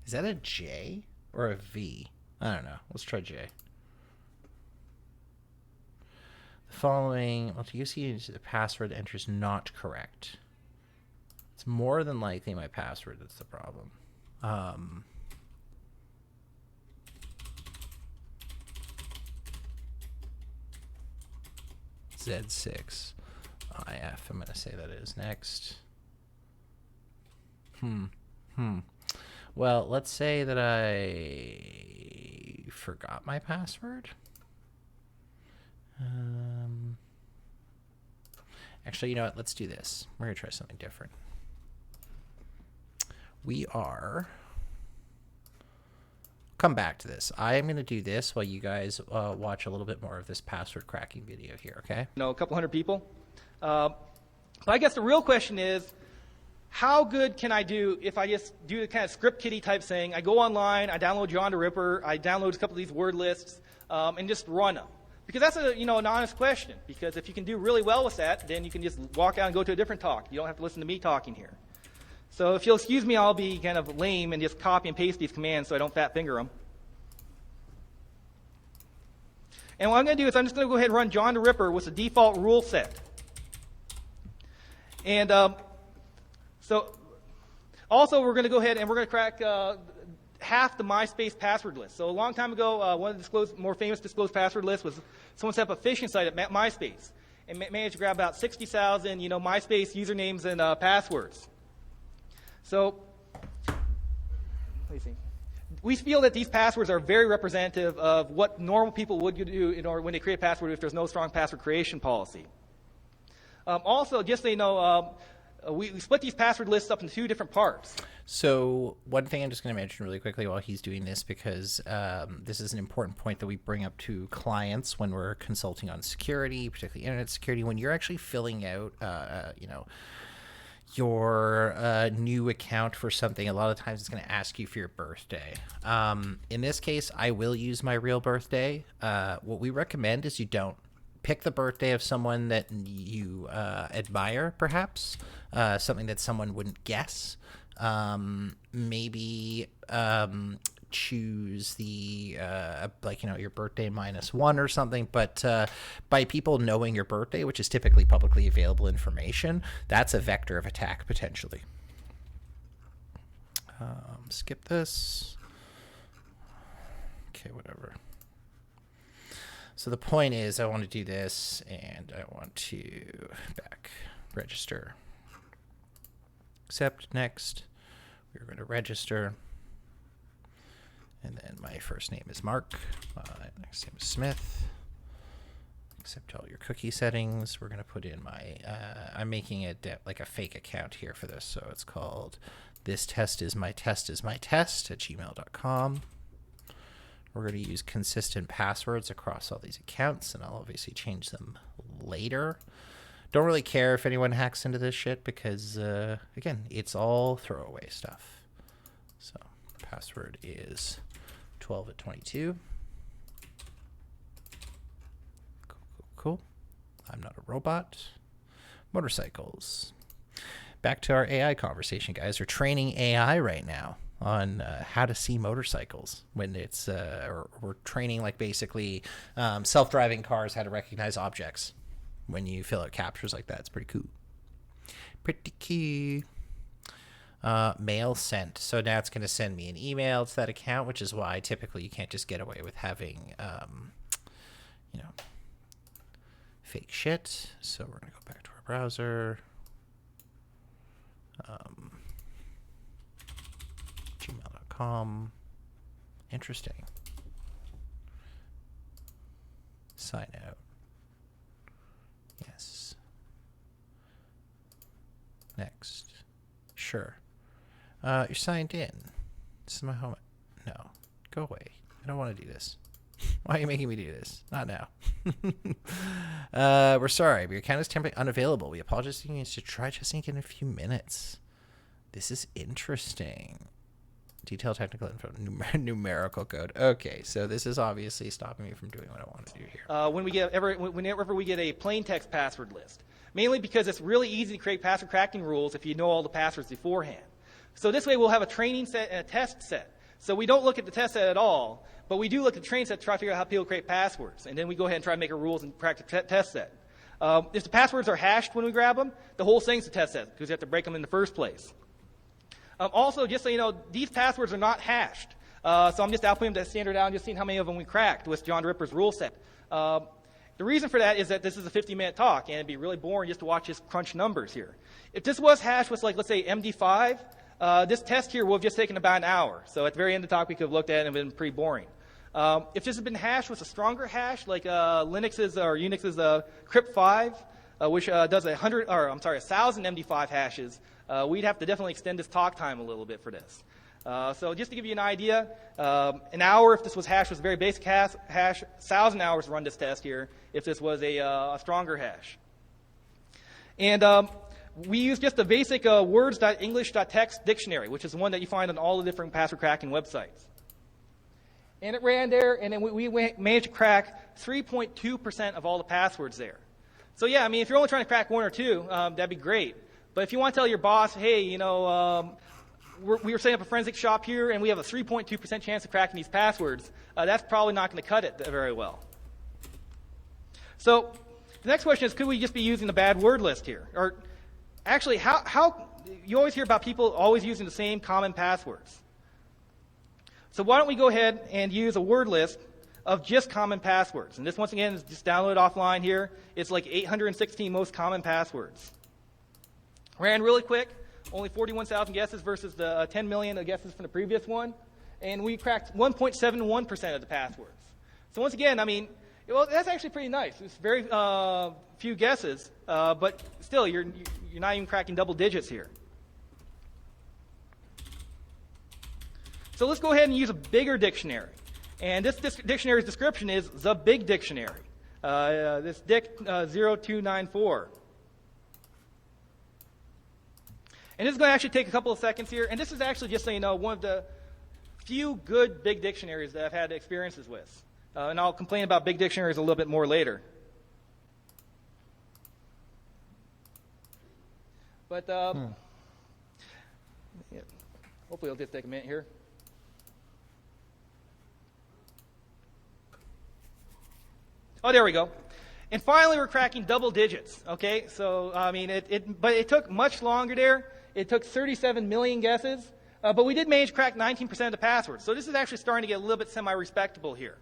Is that a J or a V? I don't know. Let's try J. The following, well, you see the password enters not correct. It's more than likely my password that's the problem. Z6 IF, I'm going to say that is next. Well, let's say that I forgot my password. Actually, you know what? Let's do this. We're going to try something different. We are... Come back to this. I am going to do this while you guys watch a little bit more of this password cracking video here, okay? A couple hundred people. But I guess the real question is, how good can I do if I just do the kind of script kiddie type thing? I go online, I download John the Ripper, I download a couple of these word lists, and just run them. Because that's an honest question. Because if you can do really well with that, then you can just walk out and go to a different talk. You don't have to listen to me talking here. So if you'll excuse me, I'll be kind of lame and just copy and paste these commands so I don't fat finger them. And what I'm going to do is I'm just going to go ahead and run John the Ripper with the default rule set. And so also we're going to go ahead and we're going to crack half the MySpace password list. So a long time ago, one of the more famous disclosed password lists was someone set up a phishing site at MySpace and managed to grab about 60,000 MySpace usernames and passwords. So let me see. We feel that these passwords are very representative of what normal people would do when they create a password if there's no strong password creation policy. Also, just so you know, we split these password lists up into two different parts. So one thing I'm just going to mention really quickly while he's doing this, because this is an important point that we bring up to clients when we're consulting on security, particularly internet security, when you're actually filling out, your new account for something. A lot of times it's going to ask you for your birthday. In this case, I will use my real birthday. What we recommend is you don't pick the birthday of someone that you admire, perhaps something that someone wouldn't guess. Maybe choose the your birthday -1 or something, but by people knowing your birthday, which is typically publicly available information, that's a vector of attack potentially. Skip this. Okay, whatever. So the point is I want to do this and I want to register, accept, next. We're going to register. And then my first name is Mark, my next name is Smith. Accept all your cookie settings. We're going to put in my, I'm making it like a fake account here for this. So it's called thistestismytestismytest@gmail.com. We're going to use consistent passwords across all these accounts, and I'll obviously change them later. Don't really care if anyone hacks into this shit because, again, it's all throwaway stuff. So password is 12@22. Cool. I'm not a robot. Motorcycles. Back to our AI conversation, guys. We're training AI right now on how to see motorcycles when it's, or we're training like basically self-driving cars, how to recognize objects when you fill out captures like that. It's pretty cool. Pretty cool. Mail sent. So now it's going to send me an email to that account, which is why typically you can't just get away with having, fake shit. So we're going to go back to our browser. Gmail.com. Interesting. Sign out. Yes. Next. Sure. You're signed in. This is my home. No. Go away. I don't want to do this. Why are you making me do this? Not now. We're sorry, but your account is temporarily unavailable. We apologize to you to try testing again in a few minutes. This is interesting. Detailed technical info, numerical code. Okay, so this is obviously stopping me from doing what I want to do here. Whenever we get a plain text password list, mainly because it's really easy to create password cracking rules if you know all the passwords beforehand. So this way we'll have a training set and a test set. So we don't look at the test set at all, but we do look at the training set to try to figure out how people create passwords. And then we go ahead and try to make our rules and practice test set. If the passwords are hashed when we grab them, the whole thing's a test set because you have to break them in the first place. Also, just so you know, these passwords are not hashed. So I'm just outputting the standard out and just seeing how many of them we cracked with John Ripper's rule set. The reason for that is that this is a 50-minute talk, and it'd be really boring just to watch us crunch numbers here. If this was hashed with, like, let's say MD5, this test here would have just taken about an hour. So at the very end of the talk, we could have looked at it and it would have been pretty boring. If this had been hashed with a stronger hash, like Linux's or Unix's crypt5, which does 1,000 MD5 hashes, we'd have to definitely extend this talk time a little bit for this. So just to give you an idea, an hour if this was hashed was a very basic hash, 1,000 hours to run this test here if this was a stronger hash. And we use just the basic words.english.text dictionary, which is the one that you find on all the different password cracking websites. And it ran there, and then we managed to crack 3.2% of all the passwords there. So yeah, I mean, if you're only trying to crack one or two, that'd be great. But if you want to tell your boss, hey, you know, we were setting up a forensic shop here, and we have a 3.2% chance of cracking these passwords, that's probably not going to cut it very well. So the next question is, could we just be using the bad word list here? Or actually, how you always hear about people always using the same common passwords. So why don't we go ahead and use a word list of just common passwords. And this, once again, is just downloaded offline here. It's like 816 most common passwords. Ran really quick, only 41,000 guesses versus the 10 million guesses from the previous one. And we cracked 1.71% of the passwords. So once again, I mean, well, that's actually pretty nice. It's very few guesses, but still, you're not even cracking double digits here. So let's go ahead and use a bigger dictionary. And this dictionary's description is the big dictionary. This Dic 0294. And this is going to actually take a couple of seconds here. And this is actually, just so you know, one of the few good big dictionaries that I've had experiences with. And I'll complain about big dictionaries a little bit more later. But yeah, hopefully it'll just take a minute here. Oh, there we go. And finally, we're cracking double digits. Okay, so I mean, but it took much longer there. It took 37 million guesses, but we did manage to crack 19% of the passwords. So this is actually starting to get a little bit semi-respectable here.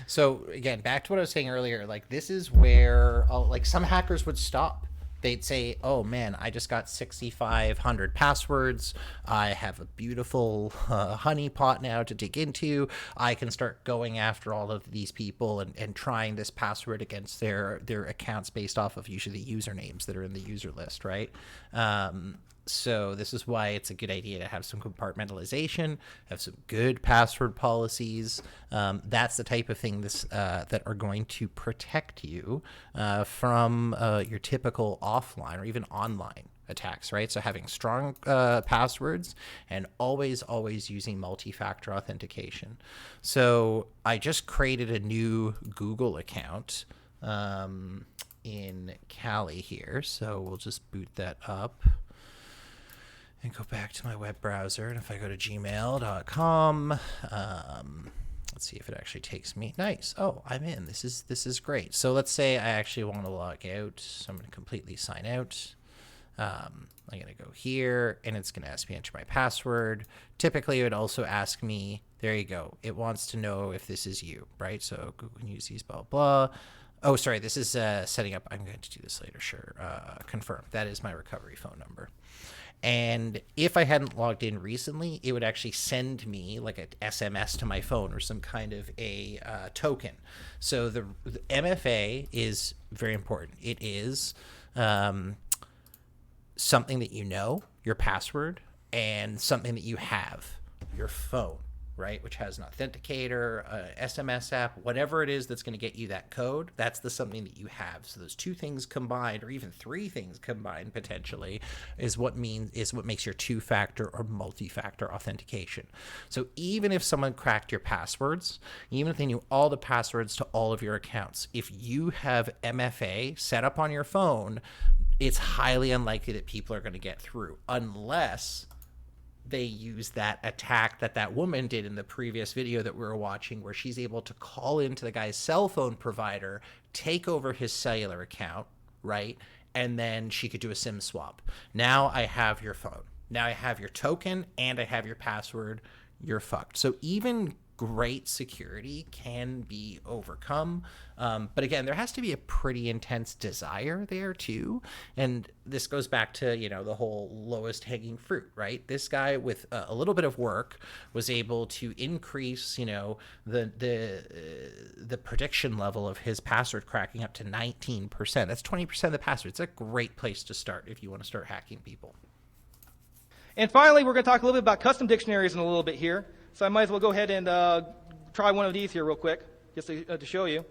So again, back to what I was saying earlier, like this is where like some hackers would stop. They'd say, oh man, I just got 6,500 passwords. I have a beautiful honeypot now to dig into. I can start going after all of these people and trying this password against their accounts based off of usually the usernames that are in the user list, right? So this is why it's a good idea to have some compartmentalization, have some good password policies. That's the type of thing that are going to protect you from your typical offline or even online attacks, right? So having strong passwords and always using multi-factor authentication. So I just created a new Google account in Kali here. So we'll just boot that up and go back to my web browser. And if I go to gmail.com, let's see if it actually takes me. Nice. Oh, I'm in. This is great. So let's say I actually want to log out. So I'm going to completely sign out. I'm going to go here, and it's going to ask me to enter my password. Typically, it would also ask me, there you go. It wants to know if this is you, right? So Google can use these, blah, blah. Oh, sorry. This is setting up. I'm going to do this later. Sure. Confirm. That is my recovery phone number. And if I hadn't logged in recently, it would actually send me like an SMS to my phone or some kind of a token. So the MFA is very important. It is something that you know, your password, and something that you have, your phone, right, which has an authenticator, SMS app, whatever it is that's going to get you that code, that's the something that you have. So those two things combined, or even three things combined potentially, is what makes your two-factor or multi-factor authentication. So even if someone cracked your passwords, even if they knew all the passwords to all of your accounts, if you have MFA set up on your phone, it's highly unlikely that people are going to get through, unless they use that attack that woman did in the previous video that we were watching, where she's able to call into the guy's cell phone provider, take over his cellular account, right? And then she could do a SIM swap. Now I have your phone. Now I have your token and I have your password. You're fucked. So even great security can be overcome. But again, there has to be a pretty intense desire there too. And this goes back to, the whole lowest hanging fruit, right? This guy with a little bit of work was able to increase, the prediction level of his password cracking up to 19%. That's 20% of the password. It's a great place to start if you want to start hacking people. And finally, we're going to talk a little bit about custom dictionaries in a little bit here. So I might as well go ahead and try one of these here real quick, just to show you.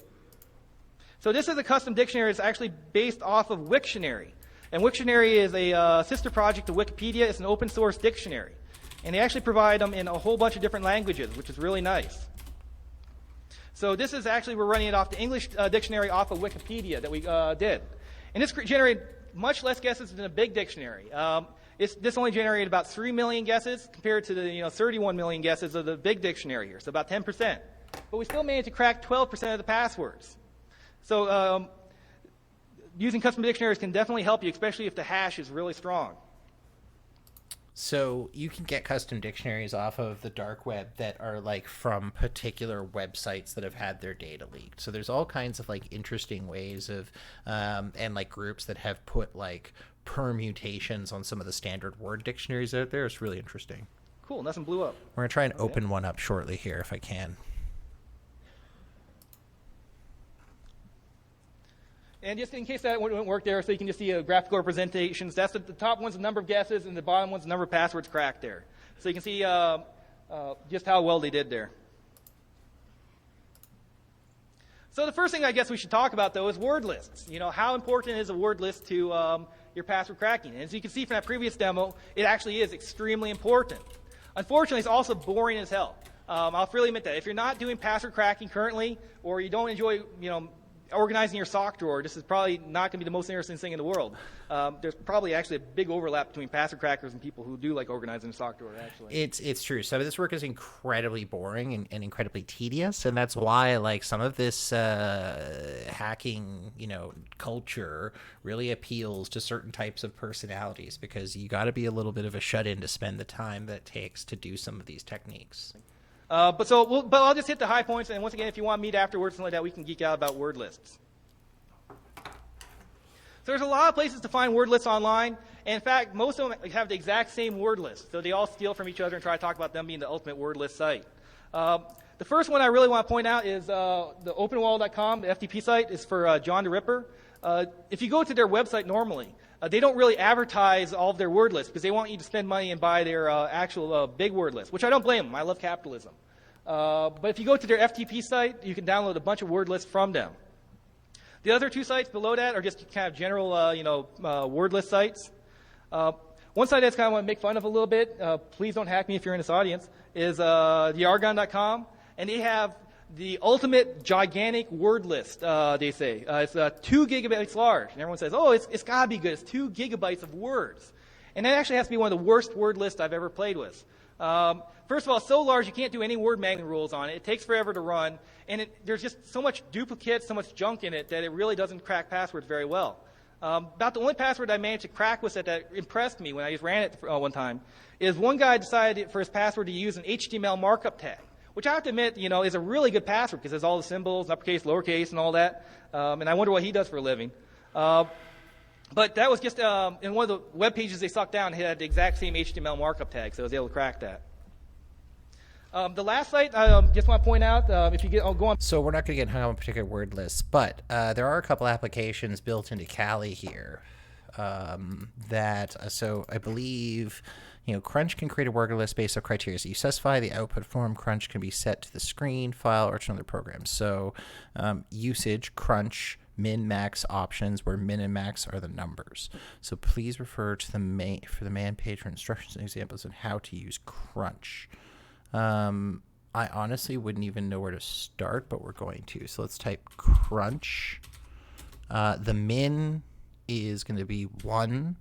So this is a custom dictionary. It's actually based off of Wiktionary. And Wiktionary is a sister project to Wikipedia. It's an open source dictionary. And they actually provide them in a whole bunch of different languages, which is really nice. So this is actually, we're running it off the English dictionary off of Wikipedia that we did. And this generated much less guesses than a big dictionary. This only generated about 3 million guesses compared to the 31 million guesses of the big dictionary here, so about 10%. But we still managed to crack 12% of the passwords. So using custom dictionaries can definitely help you, especially if the hash is really strong. So you can get custom dictionaries off of the dark web that are from particular websites that have had their data leaked. So there's all kinds of interesting ways of and groups that have put permutations on some of the standard word dictionaries out there. It's really interesting. Cool, nothing blew up. We're gonna try and open one up shortly here if I can. And just in case that wouldn't work there, so you can just see graphical representations. That's the top one's the number of guesses, and the bottom one's the number of passwords cracked there. So you can see just how well they did there. So the first thing I guess we should talk about, though, is word lists. How important is a word list to your password cracking? And as you can see from that previous demo, it actually is extremely important. Unfortunately, it's also boring as hell. I'll freely admit that. If you're not doing password cracking currently, or you don't enjoy, organizing your sock drawer, this is probably not going to be the most interesting thing in the world. There's probably actually a big overlap between password crackers and people who do like organizing a sock drawer, actually. It's true. Some of this work is incredibly boring and incredibly tedious, and that's why some of this hacking, culture really appeals to certain types of personalities, because you got to be a little bit of a shut-in to spend the time that it takes to do some of these techniques. But I'll just hit the high points, and once again, if you want to meet afterwards, something like that, we can geek out about word lists. So there's a lot of places to find word lists online, and in fact, most of them have the exact same word list, so they all steal from each other and try to talk about them being the ultimate word list site. The first one I really want to point out is the openwall.com, the FTP site, is for John the Ripper. If you go to their website normally, they don't really advertise all of their word lists because they want you to spend money and buy their actual big word list, which I don't blame them. I love capitalism. But if you go to their FTP site, you can download a bunch of word lists from them. The other two sites below that are just kind of general, word list sites. One site that's kind of want to make fun of a little bit, please don't hack me if you're in this audience, is theargon.com, and they have the ultimate gigantic word list, they say. It's 2 gigabytes large. And everyone says, oh, it's got to be good. It's 2 gigabytes of words. And that actually has to be one of the worst word lists I've ever played with. First of all, it's so large you can't do any word magnet rules on it. It takes forever to run. And there's just so much duplicate, so much junk in it that it really doesn't crack passwords very well. About the only password I managed to crack was that impressed me when I just ran it one time, is one guy decided for his password to use an HTML markup tag, which I have to admit, is a really good password because it has all the symbols, uppercase, lowercase, and all that. And I wonder what he does for a living. But that was just in one of the web pages they sucked down, it had the exact same HTML markup tag, so I was able to crack that. The last site, I just want to point out, if you go on. So we're not going to get hung up on particular word lists, but there are a couple applications built into Kali here so I believe Crunch can create a word list based on criteria that you specify. The output form Crunch can be set to the screen, file, or to another program. So usage, Crunch, min, max options, where min and max are the numbers. So please refer to the man page for instructions and examples on how to use Crunch. I honestly wouldn't even know where to start, but we're going to. So let's type Crunch. The min is going to be 1.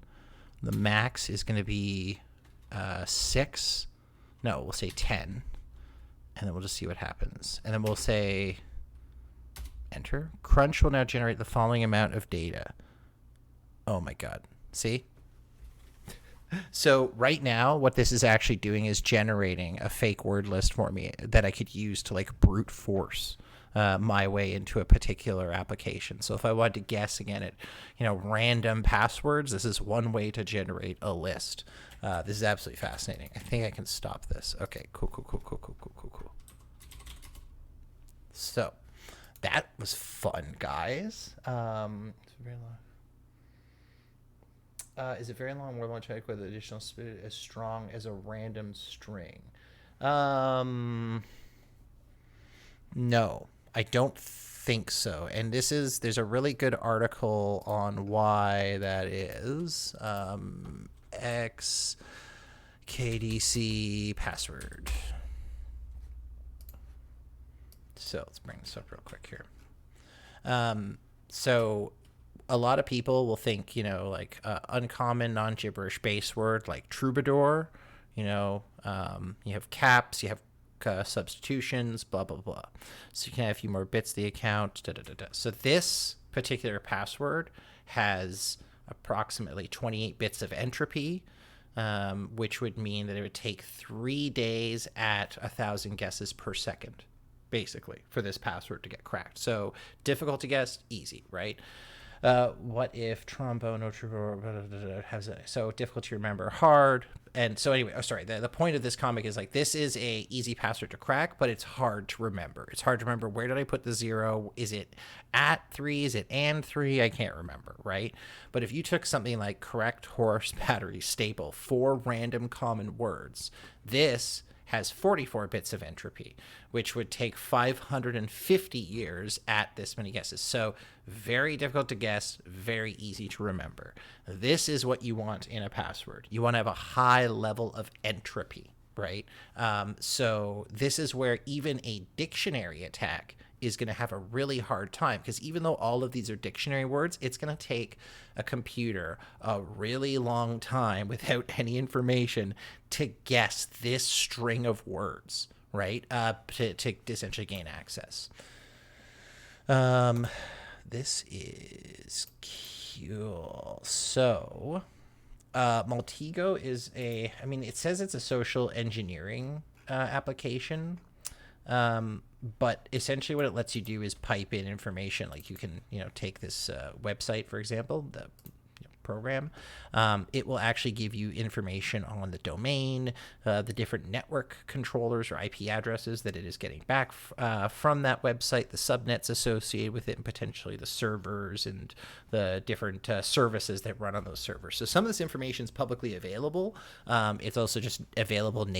The max is going to be 6. No, we'll say 10. And then we'll just see what happens. And then we'll say enter. Crunch will now generate the following amount of data. Oh my God. See? So right now, what this is actually doing is generating a fake word list for me that I could use to like brute force my way into a particular application. So if I wanted to guess again at, random passwords, this is one way to generate a list. This is absolutely fascinating. I think I can stop this. Okay, cool. So that was fun, guys. It's very long. Is it very long? More than check with additional speed as strong as a random string. No, I don't think so. And there's a really good article on why that is. XKDC password. So let's bring this up real quick here. So a lot of people will think, uncommon, non-gibberish base word like troubadour, you have caps, you have substitutions, blah, blah, blah. So you can have a few more bits of the account, So this particular password has approximately 28 bits of entropy, which would mean that it would take 3 days at 1,000 guesses per second, basically, for this password to get cracked. So difficult to guess, easy, right? What if trombone or has it? So difficult to remember, hard. And so anyway, the point of this comic is like, this is a easy password to crack, but it's hard to remember. It's hard to remember, where did I put the 0? Is it at 3? Is it and 3? I can't remember, right? But if you took something like correct horse battery staple, 4 random common words, this has 44 bits of entropy, which would take 550 years at this many guesses. So very difficult to guess, very easy to remember. This is what you want in a password. You want to have a high level of entropy, right? So this is where even a dictionary attack is going to have a really hard time, because even though all of these are dictionary words, it's going to take a computer a really long time without any information to guess this string of words, right? To essentially gain access. This is cool. So Maltego is it says it's a social engineering application. But essentially what it lets you do is pipe in information. Like you can, take this website, for example, the program. It will actually give you information on the domain, the different network controllers or IP addresses that it is getting back from that website, the subnets associated with it, and potentially the servers and the different services that run on those servers. So some of this information is publicly available. It's also just available the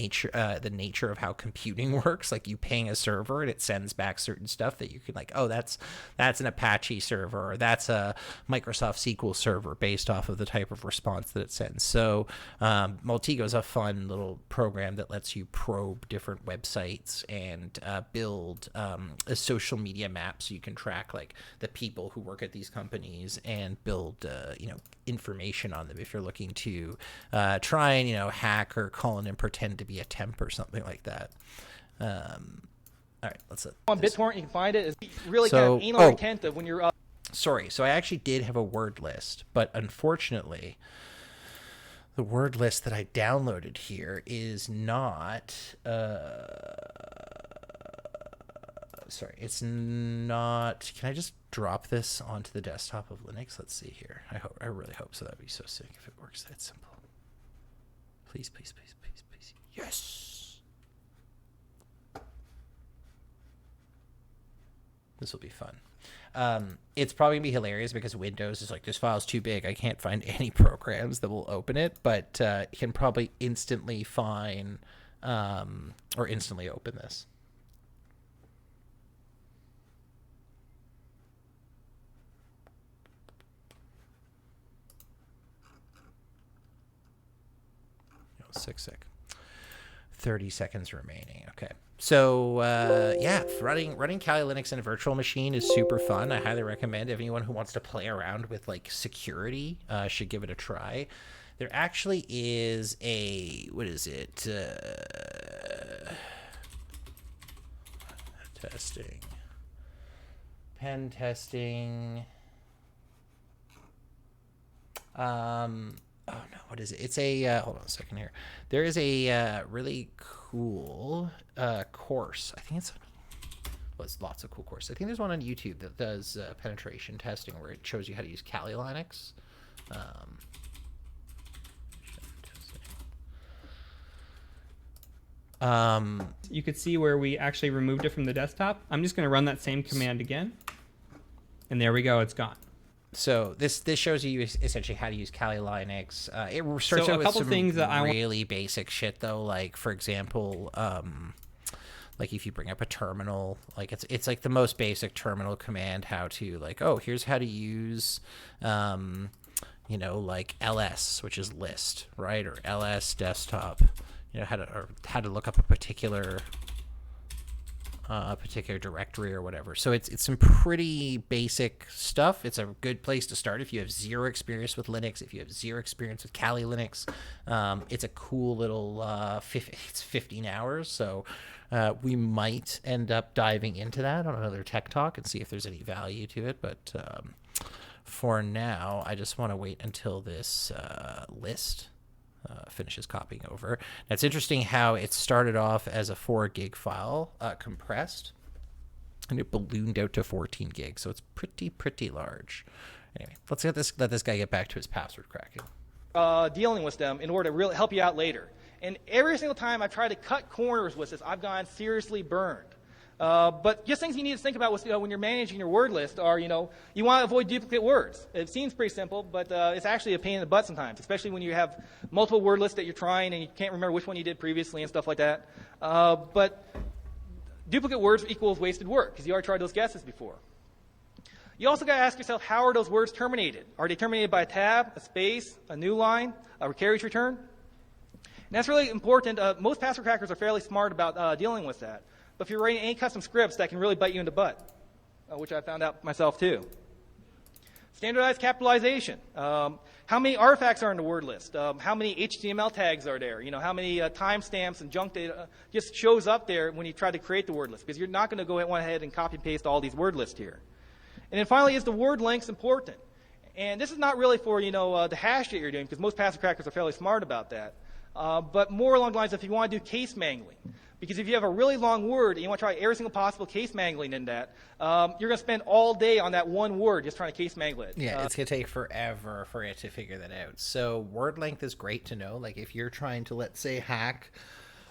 nature of how computing works. Like you ping a server and it sends back certain stuff that you can that's an Apache server, or that's a Microsoft SQL server based off of the type of response that it sends. So Maltego is a fun little program that lets you probe different websites and build a social media map, so you can track like the people who work at these companies and build information on them if you're looking to try and hack or call in and pretend to be a temp or something like that. All right, let's on BitTorrent, you can find it. It's really kind of anal intent of when you're Sorry, so I actually did have a word list, but unfortunately, the word list that I downloaded here is not, it's not, can I just drop this onto the desktop of Linux? Let's see here. I really hope so. That'd be so sick if it works that simple. Please, please, please, please, please. Yes! This will be fun. It's probably gonna be hilarious because Windows is like, this file's too big. I can't find any programs that will open it, but you can probably instantly find or instantly open this. Sick. 30 seconds remaining. Okay. So, yeah, running Kali Linux in a virtual machine is super fun. I highly recommend anyone who wants to play around with, like, security should give it a try. There actually is a, what is it? Testing. Pen testing. Oh no, what is it? It's a, hold on a second here. There is a really cool course. I think it's, well, it's lots of cool courses. I think there's one on YouTube that does penetration testing where it shows you how to use Kali Linux. You could see where we actually removed it from the desktop. I'm just going to run that same command again. And there we go, it's gone. So this shows you essentially how to use Kali Linux. It starts So out a with couple some things that really basic shit though, like for example, like if you bring up a terminal, like it's like the most basic terminal command, how to like, oh, here's how to use you know, like ls, which is list, right? Or ls desktop, you know, how to look up a particular directory or whatever. So it's some pretty basic stuff. It's a good place to start if you have zero experience with Linux, if you have zero experience with Kali Linux. It's a cool little it's 15 hours, so we might end up diving into that on another Tech Talk and see if there's any value to it. But for now, I just want to wait until this list finishes copying over. Now, it's interesting how it started off as a 4 gig file, compressed, and it ballooned out to 14 gigs. So it's pretty large. Anyway, let's let this guy get back to his password cracking. Dealing with them in order to really help you out later. And every single time I've tried to cut corners with this, I've gotten seriously burned. But just things you need to think about with, when you're managing your word list are, you want to avoid duplicate words. It seems pretty simple, but it's actually a pain in the butt sometimes, especially when you have multiple word lists that you're trying and you can't remember which one you did previously and stuff like that. But duplicate words equals wasted work because you already tried those guesses before. You also got to ask yourself, how are those words terminated? Are they terminated by a tab, a space, a new line, a carriage return? And that's really important. Most password crackers are fairly smart about dealing with that. But if you're writing any custom scripts, that can really bite you in the butt, which I found out myself too. Standardized capitalization. How many artifacts are in the word list? How many HTML tags are there? How many timestamps and junk data just shows up there when you try to create the word list? Because you're not going to go ahead and copy and paste all these word lists here. And then finally, is the word length important? And this is not really for the hash that you're doing, because most password crackers are fairly smart about that. But more along the lines of if you want to do case mangling. Because if you have a really long word and you want to try every single possible case mangling in that, you're going to spend all day on that one word just trying to case mangle it. Yeah, it's going to take forever for it to figure that out. So word length is great to know. Like if you're trying to, let's say, hack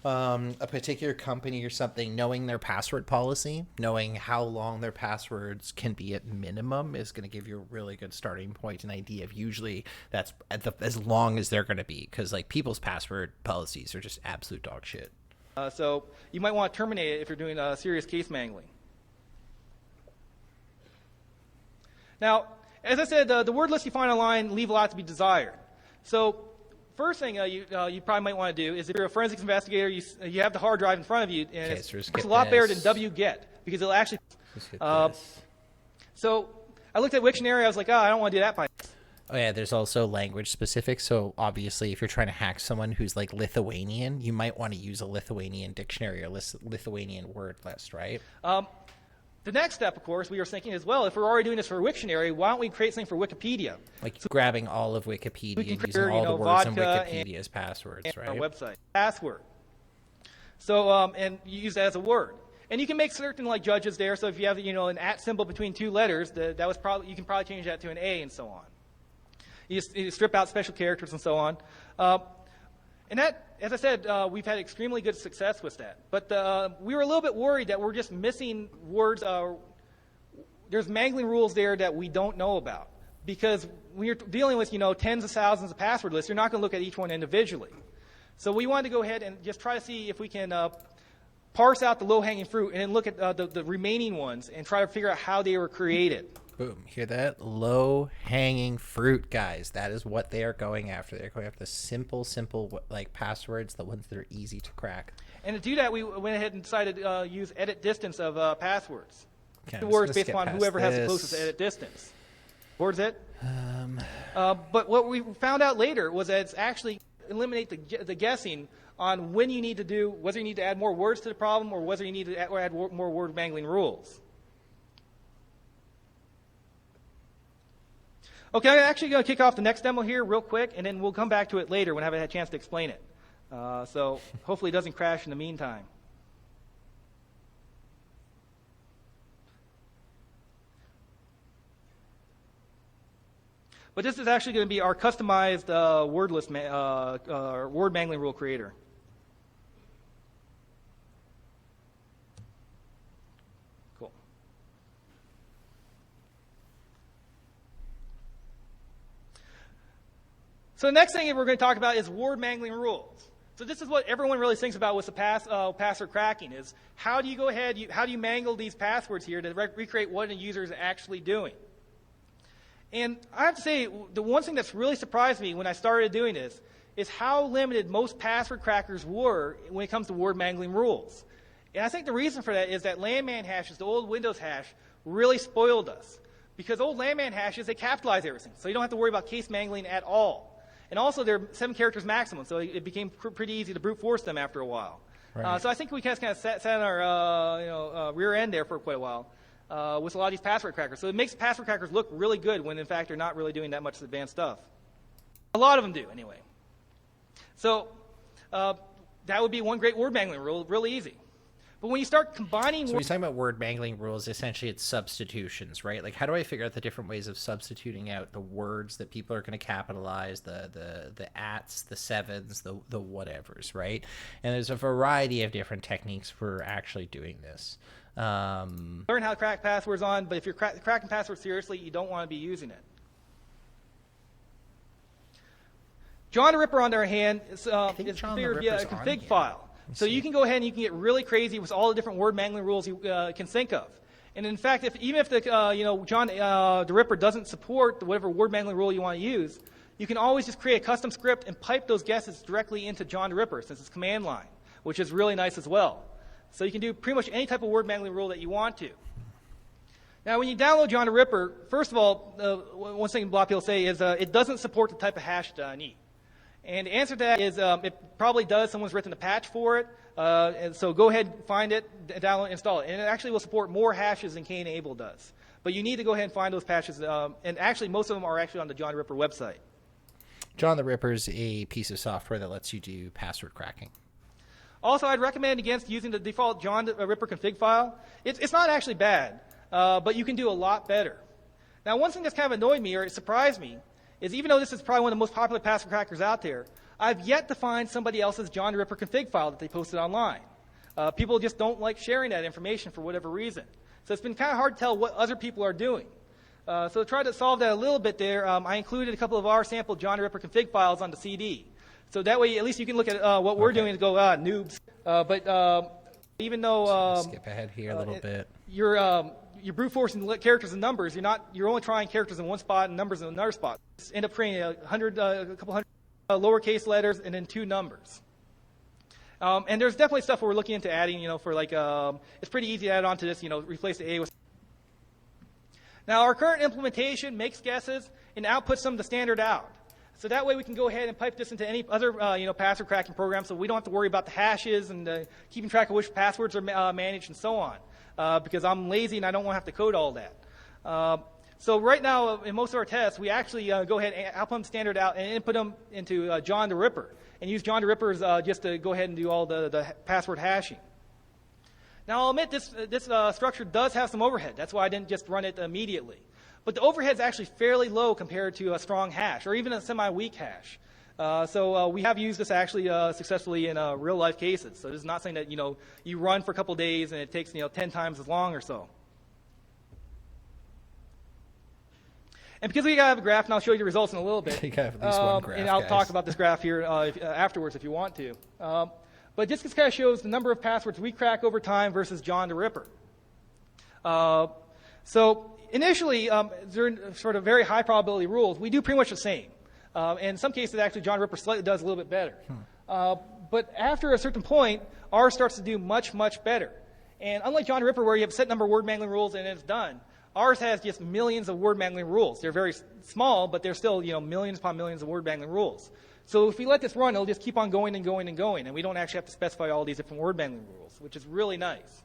a particular company or something, knowing their password policy, knowing how long their passwords can be at minimum is going to give you a really good starting point, an idea of usually that's as long as they're going to be. Because like people's password policies are just absolute dog shit. So you might want to terminate it if you're doing serious case mangling. Now, as I said, the word lists you find online leave a lot to be desired. So first thing you probably might want to do is if you're a forensics investigator, you have the hard drive in front of you, and it's a lot better than wget because it'll actually. So I looked at Wiktionary. I was like, I don't want to do that by. Oh yeah, there's also language specific. So obviously, if you're trying to hack someone who's like Lithuanian, you might want to use a Lithuanian dictionary or Lithuanian word list, right? The next step, of course, we were thinking as well, if we're already doing this for Wiktionary, why don't we create something for Wikipedia? Like grabbing all of Wikipedia and using all the words in Wikipedia as passwords, right? Our website. Password. So, and you use that as a word. And you can make certain like judges there. So if you have, an @ symbol between two letters, that was probably, you can probably change that to an A and so on. You strip out special characters and so on. And that, as I said, we've had extremely good success with that. But we were a little bit worried that we're just missing words there's mangling rules there that we don't know about. Because when you're dealing with, tens of thousands of password lists, you're not going to look at each one individually. So we wanted to go ahead and just try to see if we can parse out the low-hanging fruit and then look at the remaining ones and try to figure out how they were created. Boom. Hear that? Low-hanging fruit, guys. That is what they are going after. They're going after the simple, like passwords, the ones that are easy to crack. And to do that, we went ahead and decided to use edit distance of passwords. Okay, The I'm words just based gonna upon skip whoever past has the this. closest edit distance. Board's it? But what we found out later was that it's actually eliminate the guessing on when you need to do, whether you need to add more words to the problem or whether you need to add more word mangling rules. Okay, I'm actually going to kick off the next demo here real quick, and then we'll come back to it later when I have a chance to explain it. So hopefully it doesn't crash in the meantime. But this is actually going to be our customized word mangling rule creator. Cool. So the next thing we're going to talk about is word mangling rules. So this is what everyone really thinks about with the password cracking is how do you go ahead, how do you mangle these passwords here to recreate what a user is actually doing? And I have to say, the one thing that's really surprised me when I started doing this is how limited most password crackers were when it comes to word mangling rules. And I think the reason for that is that landman hashes, the old Windows hash, really spoiled us. Because old landman hashes, they capitalize everything. So you don't have to worry about case mangling at all. And also, they're 7 characters maximum, so it became pretty easy to brute force them after a while. Right. So I think we kind of sat on our rear end there for quite a while. With a lot of these password crackers. So it makes password crackers look really good when, in fact, they're not really doing that much advanced stuff. A lot of them do, anyway. So that would be one great word mangling rule, really easy. But when you start combining... So when you're talking about word mangling rules, essentially it's substitutions, right? Like, how do I figure out the different ways of substituting out the words that people are going to capitalize, the ats, the sevens, the whatevers, right? And there's a variety of different techniques for actually doing this. Learn how to crack passwords on, but if you're cracking passwords seriously, you don't want to be using it. John the Ripper, on the other hand, is configured via a config file. So you can go ahead and you can get really crazy with all the different word mangling rules you can think of. And in fact, even if the John the Ripper doesn't support whatever word mangling rule you want to use, you can always just create a custom script and pipe those guesses directly into John the Ripper, since it's command line, which is really nice as well. So you can do pretty much any type of word mangling rule that you want to. Now, when you download John the Ripper, first of all, one thing a lot of people say is it doesn't support the type of hash that I need. And the answer to that is it probably does. Someone's written a patch for it. And so go ahead, find it, download, install it. And it actually will support more hashes than K-enable does. But you need to go ahead and find those patches. And actually, most of them are actually on the John the Ripper website. John the Ripper's a piece of software that lets you do password cracking. Also, I'd recommend against using the default John the Ripper config file. It's not actually bad, but you can do a lot better. Now, one thing that's kind of annoyed me, or it surprised me, is even though this is probably one of the most popular password crackers out there, I've yet to find somebody else's John the Ripper config file that they posted online. People just don't like sharing that information for whatever reason. So it's been kind of hard to tell what other people are doing. So to try to solve that a little bit there, I included a couple of our sample John the Ripper config files on the CD. So that way, at least you can look at what we're doing and go, noobs. But even though... skip ahead here a little bit. You're brute forcing characters and numbers. You're only trying characters in one spot and numbers in another spot. Just end up creating a couple hundred lowercase letters and then 2 numbers. And there's definitely stuff we're looking into adding. For like it's pretty easy to add on to this. Replace the A with. Now our current implementation makes guesses and outputs some of the standard out. So that way we can go ahead and pipe this into any other password cracking program, so we don't have to worry about the hashes and keeping track of which passwords are managed and so on. Because I'm lazy and I don't want to have to code all that. So right now, in most of our tests, we actually go ahead and output them standard out and input them into John the Ripper, and use John the Ripper's just to go ahead and do all the password hashing. Now, I'll admit this structure does have some overhead. That's why I didn't just run it immediately. But the overhead is actually fairly low compared to a strong hash, or even a semi-weak hash. So we have used this actually successfully in real-life cases. So this is not saying that you run for a couple days and it takes 10 times as long or so. And because we gotta have a graph, and I'll show you the results in a little bit. You gotta have at least one graph, and I'll guys. talk about this graph here afterwards if you want to. But this kind of shows the number of passwords we crack over time versus John the Ripper. So initially, they're sort of very high probability rules. We do pretty much the same. In some cases, actually, John the Ripper slightly does a little bit better. But after a certain point, ours starts to do much, much better. And unlike John the Ripper, where you have a set number of word mangling rules and it's done, ours has just millions of word mangling rules. They're very small, but they're still, millions upon millions of word mangling rules. So if we let this run, it'll just keep on going and going and going, and we don't actually have to specify all these different word mangling rules, which is really nice.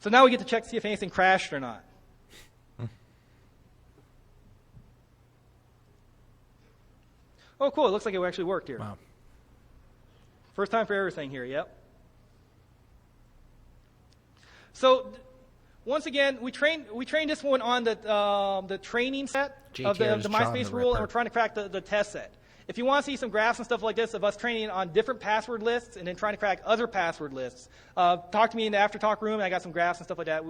So now we get to check to see if anything crashed or not. Oh, cool. It looks like it actually worked here. Wow. First time for everything here, yep. So once again, we trained this one on the training set of the JTR's John MySpace the rule, and Ripper. we're trying to crack the test set. If you want to see some graphs and stuff like this of us training on different password lists and then trying to crack other password lists, talk to me in the after talk room, and I got some graphs and stuff like that,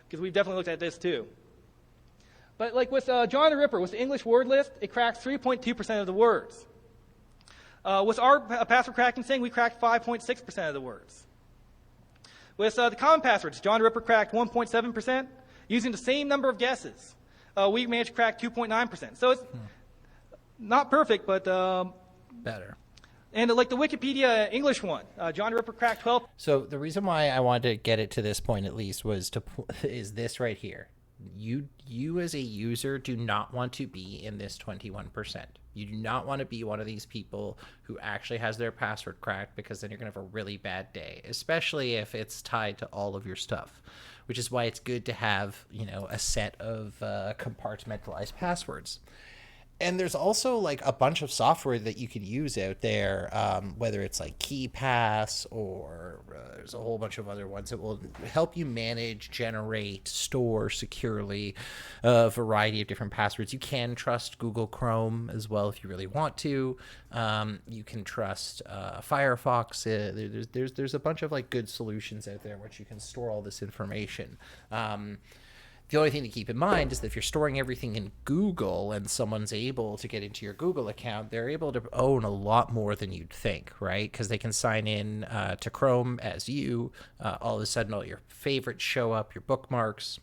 because we've definitely looked at this too. But like with John the Ripper, with the English word list, it cracks 3.2% of the words. With our password cracking thing, we cracked 5.6% of the words. With the common passwords, John the Ripper cracked 1.7%. Using the same number of guesses, we managed to crack 2.9%. So it's not perfect, but Better. And like the Wikipedia English one, John the Ripper cracked 12. So the reason why I wanted to get it to this point at least was is this right here. You as a user do not want to be in this 21%. You do not want to be one of these people who actually has their password cracked, because then you're going to have a really bad day, especially if it's tied to all of your stuff, which is why it's good to have, a set of compartmentalized passwords. And there's also like a bunch of software that you can use out there, whether it's like KeyPass or there's a whole bunch of other ones that will help you manage, generate, store securely a variety of different passwords. You can trust Google Chrome as well if you really want to. You can trust Firefox. There's a bunch of like good solutions out there in which you can store all this information. The only thing to keep in mind is that if you're storing everything in Google and someone's able to get into your Google account, they're able to own a lot more than you'd think, right? Because they can sign in to Chrome as you. All of a sudden, all your favorites show up, your bookmarks,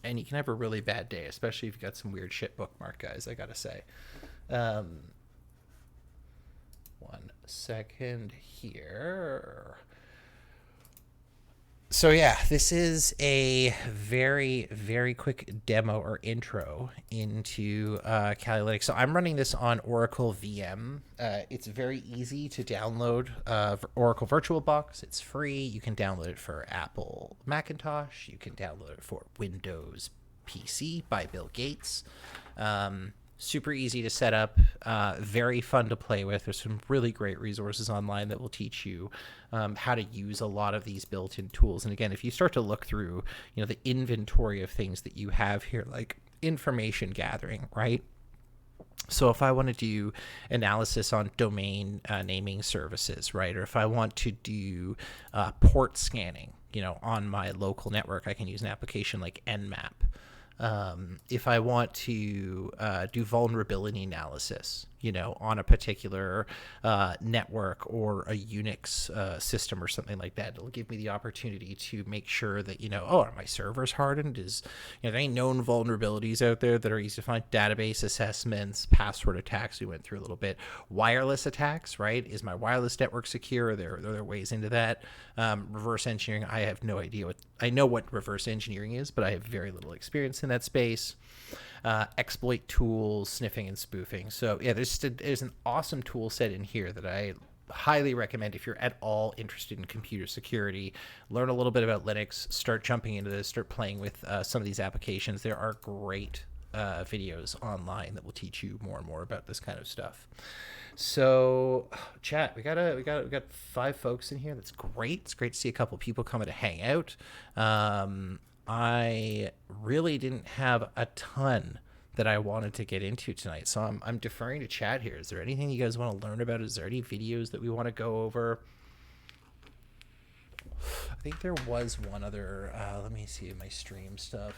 and you can have a really bad day, especially if you've got some weird shit bookmark, guys, I gotta say. 1 second here. So yeah, this is a very, very quick demo or intro into Kalilytics. So I'm running this on Oracle VM. It's very easy to download Oracle VirtualBox. It's free. You can download it for Apple Macintosh. You can download it for Windows PC by Bill Gates. Super easy to set up, very fun to play with. There's some really great resources online that will teach you how to use a lot of these built-in tools. And again, if you start to look through, the inventory of things that you have here, like information gathering, right? So if I want to do analysis on domain naming services, right? Or if I want to do port scanning, on my local network, I can use an application like Nmap. If I want to do vulnerability analysis, on a particular network or a Unix system or something like that, it'll give me the opportunity to make sure that, are my servers hardened? Is, there any known vulnerabilities out there that are easy to find? Database assessments, password attacks, we went through a little bit. Wireless attacks, right? Is my wireless network secure? Are there ways into that? Reverse engineering, I have no idea I know what reverse engineering is, but I have very little experience in that space. Exploit tools, sniffing and spoofing. So yeah, there's an awesome tool set in here that I highly recommend if you're at all interested in computer security. Learn a little bit about Linux, start jumping into this, start playing with some of these applications. There are great videos online that will teach you more and more about this kind of stuff. So chat, we got 5 folks in here. That's great. It's great to see a couple people coming to hang out. I really didn't have a ton that I wanted to get into tonight, so I'm deferring to chat here. Is there anything you guys want to learn about? Is there any videos that we want to go over? I think there was one other. Let me see my stream stuff.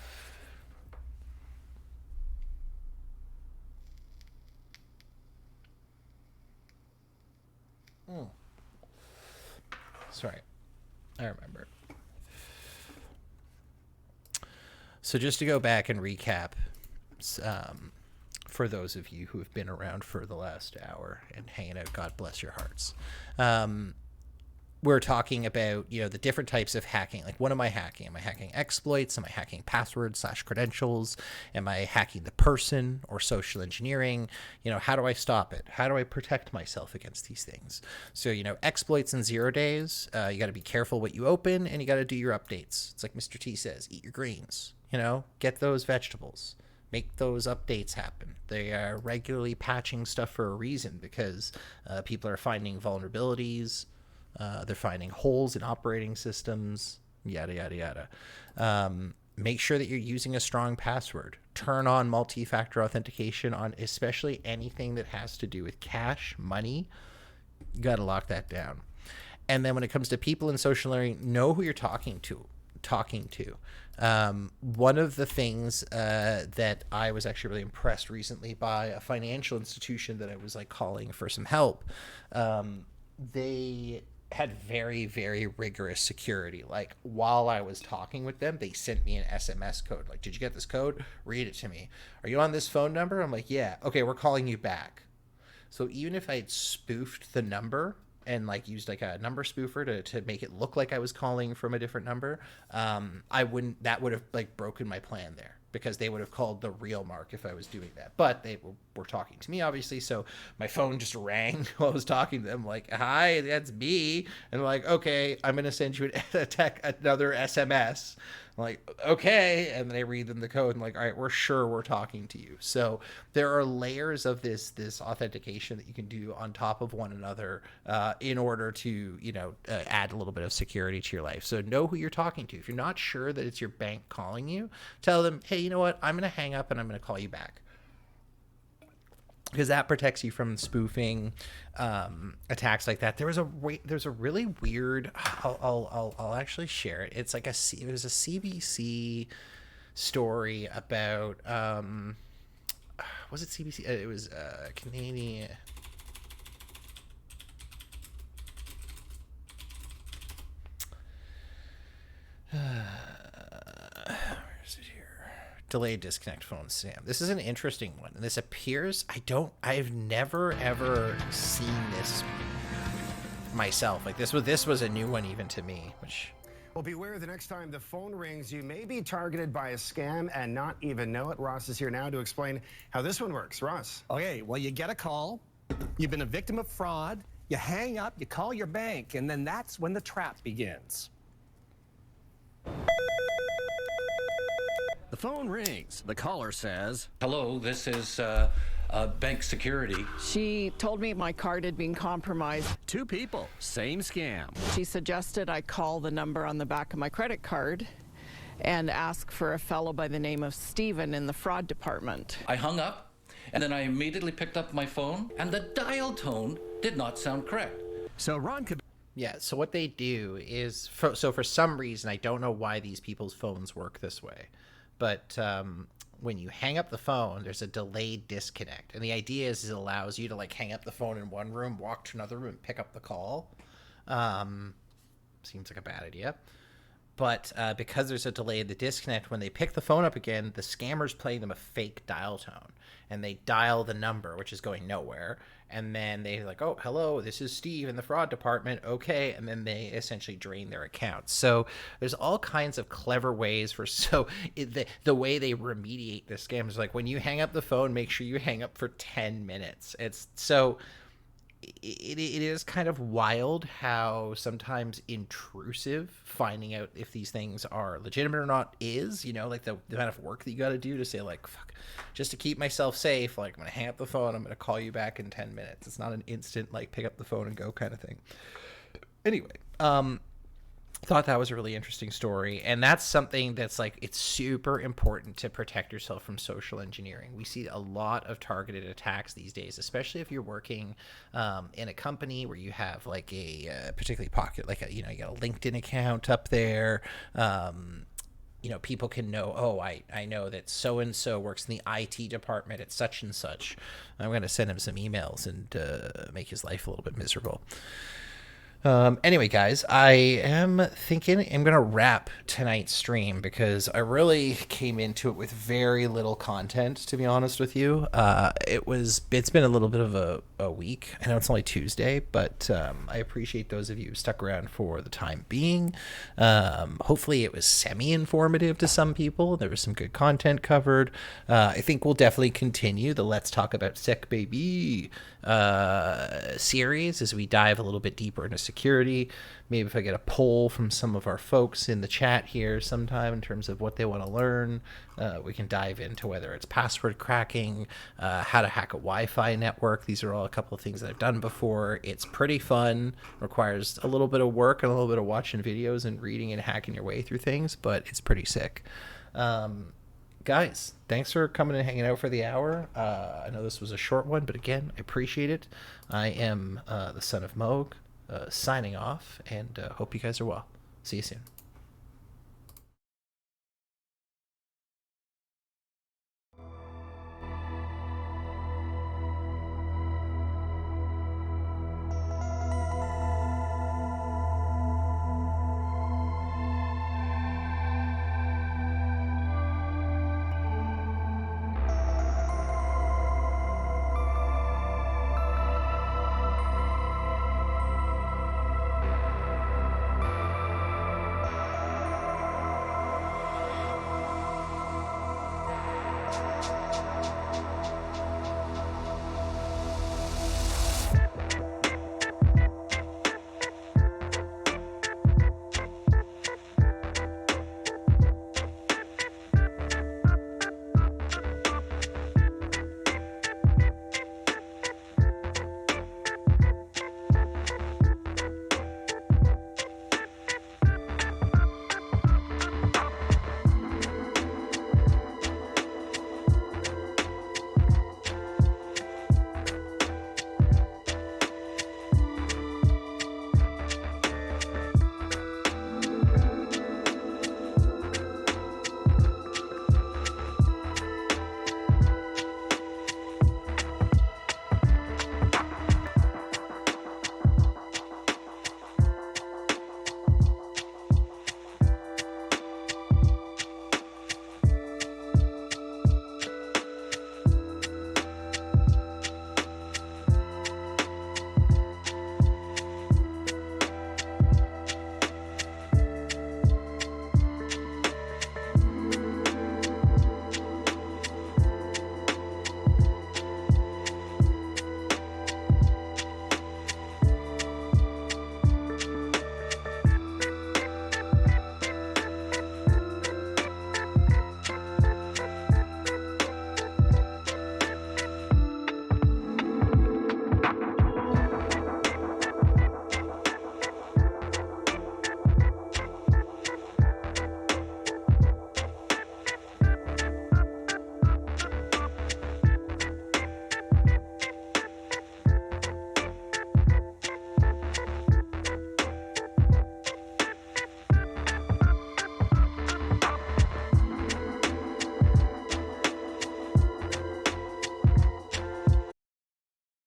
Sorry, I remember. So just to go back and recap, for those of you who have been around for the last hour and hanging out, God bless your hearts. We're talking about, the different types of hacking. Like, what am I hacking? Am I hacking exploits? Am I hacking passwords / credentials? Am I hacking the person or social engineering? How do I stop it? How do I protect myself against these things? So, exploits in 0 days, you got to be careful what you open, and you got to do your updates. It's like Mr. T says, eat your greens, get those vegetables. Make those updates happen. They are regularly patching stuff for a reason, because people are finding vulnerabilities. They're finding holes in operating systems, yada, yada, yada. Make sure that you're using a strong password. Turn on multi-factor authentication on especially anything that has to do with cash, money. You got to lock that down. And then when it comes to people in social learning, know who you're talking to. One of the things that I was actually really impressed recently by a financial institution that I was calling for some help. They had very, very rigorous security. While I was talking with them, they sent me an SMS code. Did you get this code? Read it to me. Are you on this phone number? I'm like, yeah. Okay, we're calling you back. So even if I had spoofed the number and used a number spoofer to make it look like I was calling from a different number, that would have broken my plan there, because they would have called the real Mark if I was doing that. But they were talking to me, obviously, so my phone just rang while I was talking to them, hi, that's me. And okay, I'm going to send you another SMS. I'm okay. And then I read them the code and all right, we're sure we're talking to you. So there are layers of this authentication that you can do on top of one another in order to, add a little bit of security to your life. So know who you're talking to. If you're not sure that it's your bank calling you, tell them, hey, you know what? I'm going to hang up and I'm going to call you back. Because that protects you from spoofing attacks like that. There's a really weird. I'll actually share it. It's it was a CBC story about was it CBC? It was Canadian. Delayed disconnect phone scam. This is an interesting one, and this appears I've never ever seen this myself. This was a new one even to me, which. Well, beware the next time the phone rings, you may be targeted by a scam and not even know it. Ross is here now to explain how this one works. Ross. Okay, well, you get a call, you've been a victim of fraud, you hang up, you call your bank, and then that's when the trap begins. The phone rings. The caller says, hello, this is bank security. She told me my card had been compromised. Two people, same scam. She suggested I call the number on the back of my credit card and ask for a fellow by the name of Steven in the fraud department. I hung up, and then I immediately picked up my phone, and the dial tone did not sound correct. So Ron could... Yeah, so what they do is, for some reason, I don't know why these people's phones work this way, but when you hang up the phone, there's a delayed disconnect. And the idea is it allows you to hang up the phone in one room, walk to another room, pick up the call. Seems like a bad idea. But because there's a delay in the disconnect, when they pick the phone up again, the scammer's playing them a fake dial tone. And they dial the number, which is going nowhere. And then they're like, oh, hello, this is Steve in the fraud department. Okay. And then they essentially drain their account. So there's all kinds of clever ways the way they remediate the scam is when you hang up the phone, make sure you hang up for 10 minutes. It's so... It is kind of wild how sometimes intrusive finding out if these things are legitimate or not is, the amount of work that you got to do to say fuck, just to keep myself safe, I'm going to hang up the phone, I'm going to call you back in 10 minutes. It's not an instant, pick up the phone and go kind of thing. Anyway, thought that was a really interesting story, and that's something that's like, it's super important to protect yourself from social engineering. We see a lot of targeted attacks these days, especially if you're working in a company where you have like a particularly popular, like a, you know, you got a LinkedIn account up there. You know, people can know, oh, I know that so-and-so works in the IT department at such and such. I'm going to send him some emails and make his life a little bit miserable. Anyway, guys, I am thinking I'm going to wrap tonight's stream because I really came into it with very little content, to be honest with you. It's been a little bit of a week. I know it's only Tuesday, but I appreciate those of you who stuck around for the time being. Hopefully it was semi-informative to some people. There was some good content covered. I think we'll definitely continue the Let's Talk About Sick Baby series as we dive a little bit deeper into security. Maybe if I get a poll from some of our folks in the chat here sometime in terms of what they want to learn, we can dive into whether it's password cracking, how to hack a Wi-Fi network. These are all a couple of things that I've done before. It's pretty fun, requires a little bit of work and a little bit of watching videos and reading and hacking your way through things, but it's pretty sick. Guys, thanks for coming and hanging out for the hour. I know this was a short one, but again, I appreciate it. I am the son of Moog, signing off, and hope you guys are well. See you soon.